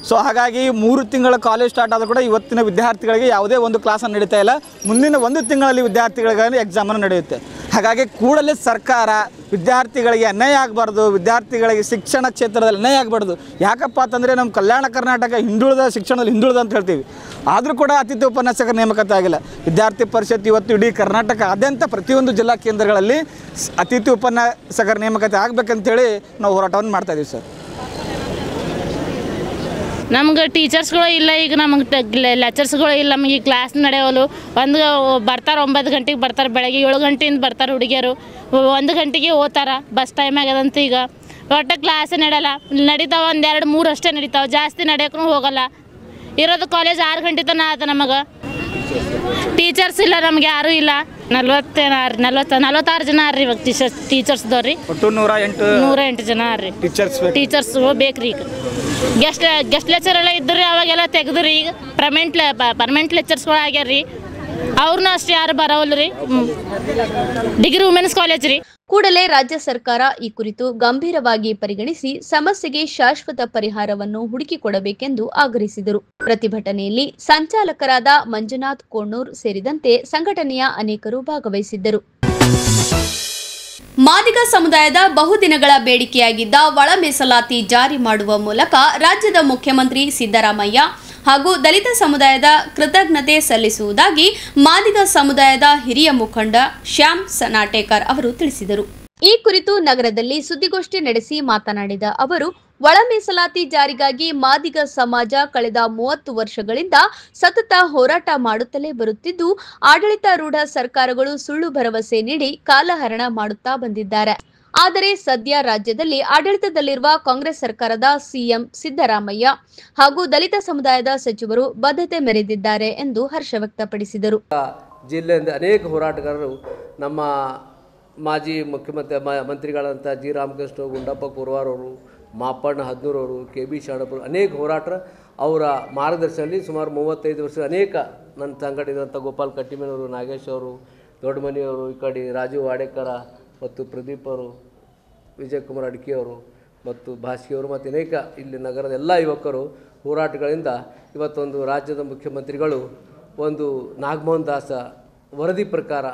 ಸೊ ಹಾಗಾಗಿ 3 ತಿಂಗಳ ಕಾಲೇಜ್ ಸ್ಟಾರ್ಟ್ ಆದರೂ ಕೂಡ ಇವತ್ತಿನ ವಿದ್ಯಾರ್ಥಿಗಳಿಗೆ ಯಾವುದೇ ಒಂದು ಕ್ಲಾಸನ್ನು ನಡೀತಾ ಇಲ್ಲ. ಮುಂದಿನ 1 ತಿಂಗಳಲ್ಲಿ ವಿದ್ಯಾರ್ಥಿಗಳಿಗೆ ಎಕ್ಸಾಮನ್ನು ನಡೆಯುತ್ತೆ. ಹಾಗಾಗಿ ಕೂಡಲೇ ಸರ್ಕಾರ ವಿದ್ಯಾರ್ಥಿಗಳಿಗೆ ಅನ್ಯಾಯ ಆಗಬಾರ್ದು, ವಿದ್ಯಾರ್ಥಿಗಳಿಗೆ ಶಿಕ್ಷಣ ಕ್ಷೇತ್ರದಲ್ಲಿ ಅನ್ಯಾಯ ಆಗಬಾರ್ದು. ಯಾಕಪ್ಪ ಅಂತಂದರೆ ನಮ್ಮ ಕಲ್ಯಾಣ ಕರ್ನಾಟಕ ಹಿಂದುಳಿದ ಶಿಕ್ಷಣದಲ್ಲಿ ಹಿಂದುಳಿದ ಅಂತ ಹೇಳ್ತೀವಿ. ಆದರೂ ಕೂಡ ಅತಿಥಿ ಉಪನ್ಯಾಸಕರ ನೇಮಕಾತಿ ಆಗಿಲ್ಲ. ವಿದ್ಯಾರ್ಥಿ ಪರಿಷತ್ ಇವತ್ತು ಇಡೀ ಕರ್ನಾಟಕದಾದ್ಯಂತ ಪ್ರತಿಯೊಂದು ಜಿಲ್ಲಾ ಕೇಂದ್ರಗಳಲ್ಲಿ ಅತಿಥಿ ಉಪನ್ಯಾಸಕರ ನೇಮಕಾತಿ ಆಗಬೇಕಂತೇಳಿ ನಾವು ಹೋರಾಟವನ್ನು ಮಾಡ್ತಾಯಿದ್ದೀವಿ ಸರ್. ನಮ್ಗೆ ಟೀಚರ್ಸ್ಗಳು ಇಲ್ಲ, ಈಗ ನಮಗೆ ಲೆಕ್ಚರ್ಸ್ಗಳು ಇಲ್ಲ, ನಮಗೆ ಕ್ಲಾಸ್ ನಡೆಯೋಲು. ಬರ್ತಾರೆ 9 ಗಂಟೆಗೆ ಬರ್ತಾರೆ, ಬೆಳಗ್ಗೆ 7 ಗಂಟೆಯಿಂದ ಬರ್ತಾರೆ ಹುಡುಗಿಯರು, 1 ಗಂಟೆಗೆ ಹೋಗ್ತಾರೆ. ಬಸ್ ಟೈಮ್ ಆಗ್ಯದಂತ ಈಗ ಒಟ್ಟು ಕ್ಲಾಸ್ ನಡೆಯಲ್ಲ, ನಡೀತಾವೆ 1, 2, 3 ಅಷ್ಟೇ ನಡೀತಾವೆ, ಜಾಸ್ತಿ ನಡೆಯೋಕ್ಕೂ ಹೋಗಲ್ಲ. ಇರೋದು ಕಾಲೇಜ್ 6 ಗಂಟೆ ತನಕ ಆತ. ನಮಗೆ ಟೀಚರ್ಸ್ ಇಲ್ಲ, ನಮ್ಗೆ ಯಾರೂ ಇಲ್ಲ. 46 ಜನ ರೀ ಇವಾಗ ಟೀಚರ್ಸ್ದವ್ರಿ. 108 ಜನ ರೀ ಟೀಚರ್ಸ್ ಬೇಕ್ರಿ. ಈಗ ಗೆಸ್ಟ್ ಲೆಕ್ಚರ್ ಎಲ್ಲ ಇದ್ರಿ, ಅವಾಗೆಲ್ಲ ತೆಗೆದ್ರಿ. ಈಗ ಪರ್ಮನೆಂಟ್ ಲೆಕ್ಚರ್ಸ್ಗಳು ಆಗ್ಯಾರ್ರಿ, ಅವ್ರನ್ನ ಅಷ್ಟು ಯಾರು ಬರೋವಲ್ರಿ. ಡಿಗ್ರಿ ವುಮೆನ್ಸ್ ಕಾಲೇಜ್ ರೀ. ಕೂಡಲೇ ರಾಜ್ಯ ಸರ್ಕಾರ ಈ ಕುರಿತು ಗಂಭೀರವಾಗಿ ಪರಿಗಣಿಸಿ ಸಮಸ್ಯೆಗೆ ಶಾಶ್ವತ ಪರಿಹಾರವನ್ನು ಹುಡುಕಿಕೊಡಬೇಕೆಂದು ಆಗ್ರಹಿಸಿದರು. ಪ್ರತಿಭಟನೆಯಲ್ಲಿ ಸಂಚಾಲಕರಾದ ಮಂಜುನಾಥ್ ಕೋಣೂರ್ ಸೇರಿದಂತೆ ಸಂಘಟನೆಯ ಅನೇಕರು ಭಾಗವಹಿಸಿದ್ದರು. ಮಾದಿಗ ಸಮುದಾಯದ ಬಹುದಿನಗಳ ಬೇಡಿಕೆಯಾಗಿದ್ದ ಒಳ ಮೀಸಲಾತಿ ಜಾರಿ ಮಾಡುವ ಮೂಲಕ ರಾಜ್ಯದ ಮುಖ್ಯಮಂತ್ರಿ ಸಿದ್ದರಾಮಯ್ಯ ಹಾಗೂ ದಲಿತ ಸಮುದಾಯದ ಕೃತಜ್ಞತೆ ಸಲ್ಲಿಸುವುದಾಗಿ ಮಾದಿಗ ಸಮುದಾಯದ ಹಿರಿಯ ಮುಖಂಡ ಶ್ಯಾಮ್ ಸನಾಟೇಕರ್ ಅವರು ತಿಳಿಸಿದರು. ಈ ಕುರಿತು ನಗರದಲ್ಲಿ ಸುದ್ದಿಗೋಷ್ಠಿ ನಡೆಸಿ ಮಾತನಾಡಿದ ಅವರು, ಒಳ ಮೀಸಲಾತಿ ಜಾರಿಗಾಗಿ ಮಾದಿಗ ಸಮಾಜ ಕಳೆದ 30 ವರ್ಷಗಳಿಂದ ಸತತ ಹೋರಾಟ ಮಾಡುತ್ತಲೇ ಬರುತ್ತಿದ್ದು, ಆಡಳಿತಾರೂಢ ಸರ್ಕಾರಗಳು ಸುಳ್ಳು ಭರವಸೆ ನೀಡಿ ಕಾಲಹರಣ ಮಾಡುತ್ತಾ ಬಂದಿದ್ದಾರೆ. ಆದರೆ ಸದ್ಯ ರಾಜ್ಯದಲ್ಲಿ ಆಡಳಿತದಲ್ಲಿರುವ ಕಾಂಗ್ರೆಸ್ ಸರ್ಕಾರದ ಸಿಎಂ ಸಿದ್ದರಾಮಯ್ಯ ಹಾಗೂ ದಲಿತ ಸಮುದಾಯದ ಸಚಿವರು ಬದ್ಧತೆ ಮೆರೆದಿದ್ದಾರೆ ಎಂದು ಹರ್ಷ ವ್ಯಕ್ತಪಡಿಸಿದರು. ಜಿಲ್ಲೆಯಿಂದ ಅನೇಕ ಹೋರಾಟಗಾರರು ನಮ್ಮ ಮಾಜಿ ಮಂತ್ರಿಗಳಂತ ಜಿ ರಾಮಕೃಷ್ಣ, ಗುಂಡಪ್ಪ ಕುರ್ವಾರ್ ಅವರು, ಮಾಪಣ್ಣ ಹದ್ನೂರವರು, ಕೆ ಬಿ ಶಾಣಪುರ, ಅನೇಕ ಹೋರಾಟರು ಅವರ ಮಾರ್ಗದರ್ಶನದಲ್ಲಿ ಸುಮಾರು 35 ವರ್ಷ ಅನೇಕ ನನ್ನ ಸಂಘಟನೆದಂಥ ಗೋಪಾಲ್ ಕಟ್ಟಿಮೇನವರು, ನಾಗೇಶ್ ಅವರು, ದೊಡ್ಡಮನಿಯವರು, ಈ ಕಡೆ ರಾಜು ವಾಡೇಕರ ಮತ್ತು ಪ್ರದೀಪ್ ಅವರು, ವಿಜಯಕುಮಾರ್ ಅಡ್ಕಿಯವರು ಮತ್ತು ಭಾಸ್ಕಿಯವರು ಮತ್ತು ಅನೇಕ ಇಲ್ಲಿ ನಗರದ ಎಲ್ಲ ಯುವಕರು ಹೋರಾಟಗಳಿಂದ ಇವತ್ತೊಂದು ರಾಜ್ಯದ ಮುಖ್ಯಮಂತ್ರಿಗಳು ಒಂದು ನಾಗಮೋಹನ್ ದಾಸ ವರದಿ ಪ್ರಕಾರ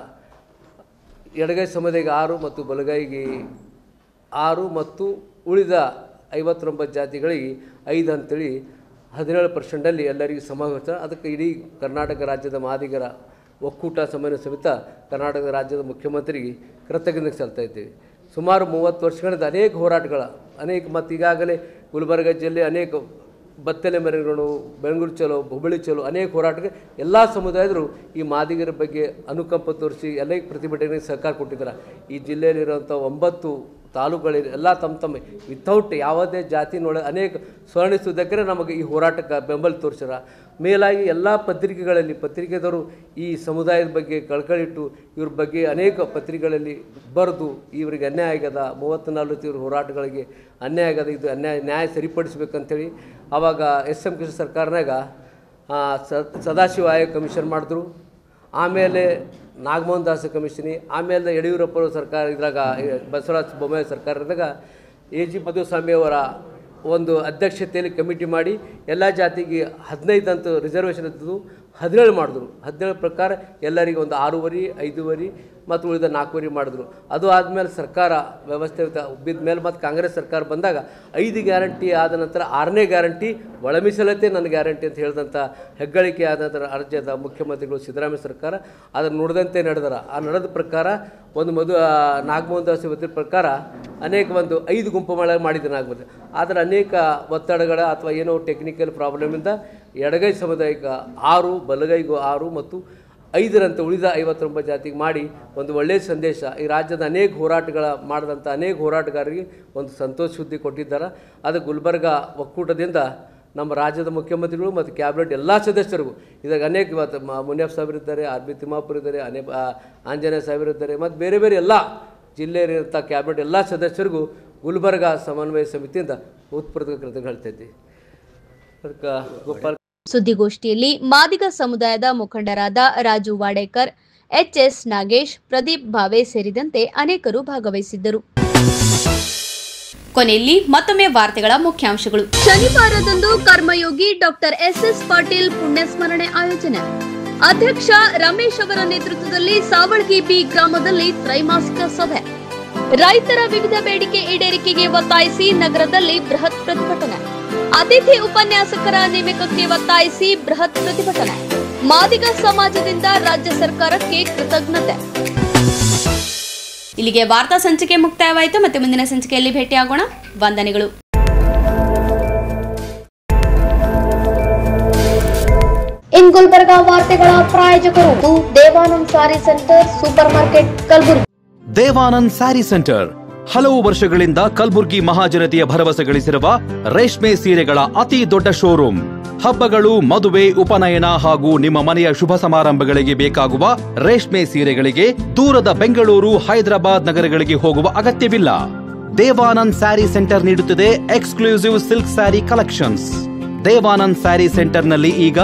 ಎಡಗೈ ಸಮುದಾಯಕ್ಕೆ 6 ಮತ್ತು ಬಲಗೈಗೆ 6 ಮತ್ತು ಉಳಿದ 59 ಜಾತಿಗಳಿಗೆ 5 ಅಂತೇಳಿ 17% ಎಲ್ಲರಿಗೂ ಸಮಾವೇಶ. ಅದಕ್ಕೆ ಇಡೀ ಕರ್ನಾಟಕ ರಾಜ್ಯದ ಮಾದಿಗರ ಒಕ್ಕೂಟ ಸಮನ್ವಯ ಸಮಿತ ಕರ್ನಾಟಕ ರಾಜ್ಯದ ಮುಖ್ಯಮಂತ್ರಿಗೆ ಕೃತಜ್ಞತೆ ಸಲ್ಲಿಸ್ತಾ ಇದ್ದೀವಿ. ಸುಮಾರು 30 ವರ್ಷಗಳಿಂದ ಅನೇಕ ಹೋರಾಟಗಳ ಮತ್ತು ಈಗಾಗಲೇ ಗುಲ್ಬರ್ಗ ಜಿಲ್ಲೆ ಅನೇಕ ಬತ್ತಲೆ ಮೆರವಣಿಗೆಗಳು, ಬೆಂಗಳೂರು ಚಲೋ, ಹುಬ್ಬಳ್ಳಿ ಚಲೋ, ಅನೇಕ ಹೋರಾಟಕ್ಕೆ ಎಲ್ಲ ಸಮುದಾಯದರು ಈ ಮಾದಿಗರ ಬಗ್ಗೆ ಅನುಕಂಪ ತೋರಿಸಿ ಎಲ್ಲ ಪ್ರತಿಭಟನೆಗೆ ಸಹಕಾರ ಕೊಟ್ಟಿದ್ದಾರೆ. ಈ ಜಿಲ್ಲೆಯಲ್ಲಿರುವಂಥ 9 ತಾಲೂಕುಗಳಲ್ಲಿ ಎಲ್ಲ ತಮ್ಮ ವಿತೌಟ್ ಯಾವುದೇ ಜಾತಿ ನೋಡಿ ಅನೇಕ ಸ್ವರ್ಣಿಸುವುದಕ್ಕೆ ನಮಗೆ ಈ ಹೋರಾಟಕ್ಕೆ ಬೆಂಬಲ ತೋರಿಸ್ಯಾರ. ಮೇಲಾಗಿ ಎಲ್ಲ ಪತ್ರಿಕೆದವರು ಈ ಸಮುದಾಯದ ಬಗ್ಗೆ ಕಳ್ಕಳಿಟ್ಟು ಇವ್ರ ಬಗ್ಗೆ ಅನೇಕ ಪತ್ರಿಕೆಗಳಲ್ಲಿ ಬರೆದು ಇವರಿಗೆ ಅನ್ಯಾಯ ಆಗ್ಯದ, 34 ಇವ್ರ ಹೋರಾಟಗಳಿಗೆ ಅನ್ಯಾಯ ಆಗ್ಯದ, ಇದು ನ್ಯಾಯ ಸರಿಪಡಿಸ್ಬೇಕಂತೇಳಿ ಆವಾಗ SM ಕೃಷ್ಣ ಸರ್ಕಾರನಾಗ ಸದಾಶಿವ ಆಯೋಗ ಕಮಿಷನ್ ಮಾಡಿದ್ರು. ಆಮೇಲೆ ನಾಗಮೋಹನ್ ದಾಸ ಕಮಿಷನಿ, ಆಮೇಲೆ ಯಡಿಯೂರಪ್ಪ ಸರ್ಕಾರ ಇದ್ರಾಗ ಬಸವರಾಜ ಬೊಮ್ಮಾಯಿ ಸರ್ಕಾರದಾಗ AG ಮಧುಸ್ವಾಮಿ ಅವರ ಒಂದು ಅಧ್ಯಕ್ಷತೆಯಲ್ಲಿ ಕಮಿಟಿ ಮಾಡಿ ಎಲ್ಲ ಜಾತಿಗೆ 15 ಅಂತ ರಿಸರ್ವೇಷನ್ ಇದ್ದದ್ದು 17 ಮಾಡಿದ್ರು. 17 ಪ್ರಕಾರ ಎಲ್ಲರಿಗೆ ಒಂದು 6.5, 5.5 ಮತ್ತು ಉಳಿದ 4.5 ಮಾಡಿದ್ರು. ಅದು ಆದಮೇಲೆ ಸರ್ಕಾರ ವ್ಯವಸ್ಥೆ ಬಿದ್ದ ಮೇಲೆ ಮತ್ತು ಕಾಂಗ್ರೆಸ್ ಸರ್ಕಾರ ಬಂದಾಗ 5 ಗ್ಯಾರಂಟಿ ಆದ ನಂತರ 6ನೇ ಗ್ಯಾರಂಟಿ ಒಳ ಮೀಸಲಾತಿ ನನ್ನ ಗ್ಯಾರಂಟಿ ಅಂತ ಹೇಳಿದಂಥ ಹೆಗ್ಗಳಿಕೆ ಆದ ನಂತರ ರಾಜ್ಯದ ಮುಖ್ಯಮಂತ್ರಿಗಳು ಸಿದ್ದರಾಮಯ್ಯ ಸರ್ಕಾರ ಅದನ್ನು ನುಡಿದಂತೆ ನಡೆದಾರ. ಆ ನಡೆದ ಪ್ರಕಾರ ಒಂದು ನಾಗಮೋಹನ್ ದಾಸ್ ವರದಿ ಪ್ರಕಾರ ಅನೇಕ ಒಂದು 5 ಗುಂಪು ಮಾಡಿದ್ದು ನಾಗಮೋಹನ್. ಆದರೆ ಅನೇಕ ಒತ್ತಡಗಳ ಅಥವಾ ಏನೋ ಟೆಕ್ನಿಕಲ್ ಪ್ರಾಬ್ಲಮಿಂದ ಎಡಗೈ ಸಮುದಾಯಕ್ಕೆ 6, ಬಲಗೈಗೂ 6 ಮತ್ತು 5ರಂತೆ ಉಳಿದ 59 ಜಾತಿಗೆ ಮಾಡಿ ಒಂದು ಒಳ್ಳೆಯ ಸಂದೇಶ ಈ ರಾಜ್ಯದ ಅನೇಕ ಮಾಡಿದಂಥ ಅನೇಕ ಹೋರಾಟಗಾರರಿಗೆ ಒಂದು ಸಂತೋಷ ಸುದ್ದಿ ಕೊಟ್ಟಿದ್ದಾರೆ. ಅದು ಗುಲ್ಬರ್ಗ ಒಕ್ಕೂಟದಿಂದ ನಮ್ಮ ರಾಜ್ಯದ ಮುಖ್ಯಮಂತ್ರಿಗಳು ಮತ್ತು ಕ್ಯಾಬಿನೆಟ್ ಎಲ್ಲ ಸದಸ್ಯರಿಗೂ ಇದಾಗ ಅನೇಕ ಇವತ್ತು ಮುನಿಯಪ್ಪ ಸಾಹೇಬರಿದ್ದಾರೆ, RB ತಿಮ್ಮಾಪುರ ಇದ್ದಾರೆ, ಆಂಜನೇಯ ಸಾಹೇಬರಿದ್ದಾರೆ ಮತ್ತು ಬೇರೆ ಬೇರೆ ಎಲ್ಲ ಜಿಲ್ಲೆಯಲ್ಲಿರುವಂಥ ಕ್ಯಾಬಿನೆಟ್ ಎಲ್ಲ ಸದಸ್ಯರಿಗೂ ಗುಲ್ಬರ್ಗ ಸಮನ್ವಯ ಸಮಿತಿಯಿಂದ ಉತ್ಪೂರ್ವಕ ಕೃತಜ್ಞತೆ ಹೇಳ್ತಾ ಇದ್ದೀವಿ. ಗೋಪಾಲ್ ಸುದ್ದಿಗೋಷ್ಠಿಯಲ್ಲಿ ಮಾದಿಗ ಸಮುದಾಯದ ಮುಖಂಡರಾದ ರಾಜು ವಾಡೇಕರ್, HS ನಾಗೇಶ್, ಪ್ರದೀಪ್ ಭಾವೆ ಸೇರಿದಂತೆ ಅನೇಕರು ಭಾಗವಹಿಸಿದ್ದರು. ಕೊನೆಯಲ್ಲಿ ಮತ್ತೊಮ್ಮೆ ವಾರ್ತೆಗಳ ಮುಖ್ಯಾಂಶಗಳು. ಶನಿವಾರದಂದು ಕರ್ಮಯೋಗಿ ಡಾಕ್ಟರ್ SS ಪಾಟೀಲ್ ಪುಣ್ಯಸ್ಮರಣೆ ಆಯೋಜನೆ. ಅಧ್ಯಕ್ಷ ರಮೇಶ್ ಅವರ ನೇತೃತ್ವದಲ್ಲಿ ಸಾವಳಗಿ ಬಿ ಗ್ರಾಮದಲ್ಲಿ ತ್ರೈಮಾಸಿಕ ಸಭೆ. ರೈತರ ವಿವಿಧ ಬೇಡಿಕೆ ಈಡೇರಿಕೆಗೆ ಒತ್ತಾಯಿಸಿ ನಗರದಲ್ಲಿ ಬೃಹತ್ ಪ್ರತಿಭಟನೆ. ಅತಿಥಿ ಉಪನ್ಯಾಸಕರ ನೇಮಕಕ್ಕೆ ಒತ್ತಾಯಿಸಿ ಬೃಹತ್ ಪ್ರತಿಭಟನೆ. ಮಾದಿಗ ಸಮಾಜದಿಂದ ರಾಜ್ಯ ಸರ್ಕಾರಕ್ಕೆ ಕೃತಜ್ಞತೆ. ಇಲ್ಲಿಗೆ ವಾರ್ತಾ ಸಂಚಿಕೆ ಮುಕ್ತಾಯವಾಯಿತು. ಮತ್ತೆ ಮುಂದಿನ ಸಂಚಿಕೆಯಲ್ಲಿ ಭೇಟಿಯಾಗೋಣ. ವಂದನೆಗಳು. ಇನ್ ಗುಲ್ಬರ್ಗಾ ವಾರ್ತೆಗಳ ಪ್ರಾಯೋಜಕರು Devanand sari centre supermarket Kalaburagi. Devanand sari centre ಹಲವು ವರ್ಷಗಳಿಂದ ಕಲಬುರ್ಗಿ ಮಹಾಜನತೆಯ ಭರವಸೆ ಗಳಿಸಿರುವ ರೇಷ್ಮೆ ಸೀರೆಗಳ ಅತಿ ದೊಡ್ಡ ಶೋರೂಮ್. ಹಬ್ಬಗಳು, ಮದುವೆ, ಉಪನಯನ ಹಾಗೂ ನಿಮ್ಮ ಮನೆಯ ಶುಭ ಸಮಾರಂಭಗಳಿಗೆ ಬೇಕಾಗುವ ರೇಷ್ಮೆ ಸೀರೆಗಳಿಗೆ ದೂರದ ಬೆಂಗಳೂರು, ಹೈದರಾಬಾದ್ ನಗರಗಳಿಗೆ ಹೋಗುವ ಅಗತ್ಯವಿಲ್ಲ. ದೇವಾನಂದ್ ಸ್ಯಾರಿ ಸೆಂಟರ್ ನೀಡುತ್ತಿದೆ exclusive silk sari collections. Devanand sari ಸೆಂಟರ್ನಲ್ಲಿ ಈಗ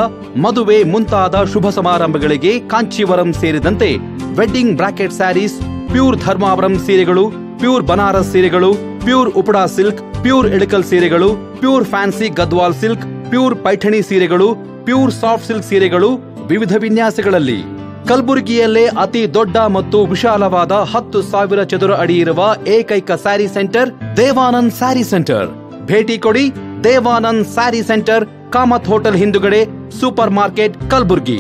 ಮದುವೆ ಮುಂತಾದ ಶುಭ ಸಮಾರಂಭಗಳಿಗೆ ಕಾಂಚೀವರಂ ಸೇರಿದಂತೆ wedding brocade saris, pure Dharmavaram ಸೀರೆಗಳು, ಪ್ಯೂರ್ ಬನಾರಸ್ ಸೀರೆಗಳು, pure Uppada silk, pure Ilkal ಸೀರೆಗಳು, pure fancy Gadwal silk, pure Paithani ಸೀರೆಗಳು, ಪ್ಯೂರ್ ಸಾಫ್ಟ್ ಸಿಲ್ಕ್ ಸೀರೆಗಳು ವಿವಿಧ ವಿನ್ಯಾಸಗಳಲ್ಲಿ. ಕಲಬುರಗಿಯಲ್ಲೇ ಅತಿ ದೊಡ್ಡ ಮತ್ತು ವಿಶಾಲವಾದ 10,000 ಚದುರ ಅಡಿ ಇರುವ ಏಕೈಕ ಸ್ಯಾರಿ ಸೆಂಟರ್ ದೇವಾನಂದ್ ಸ್ಯಾರಿ ಸೆಂಟರ್. ಭೇಟಿ ಕೊಡಿ. ದೇವಾನಂದ್ ಸ್ಯಾರಿ ಸೆಂಟರ್, ಕಾಮತ್ ಹೋಟೆಲ್ ಹಿಂದುಗಡೆ, ಸೂಪರ್ ಮಾರ್ಕೆಟ್, ಕಲಬುರಗಿ.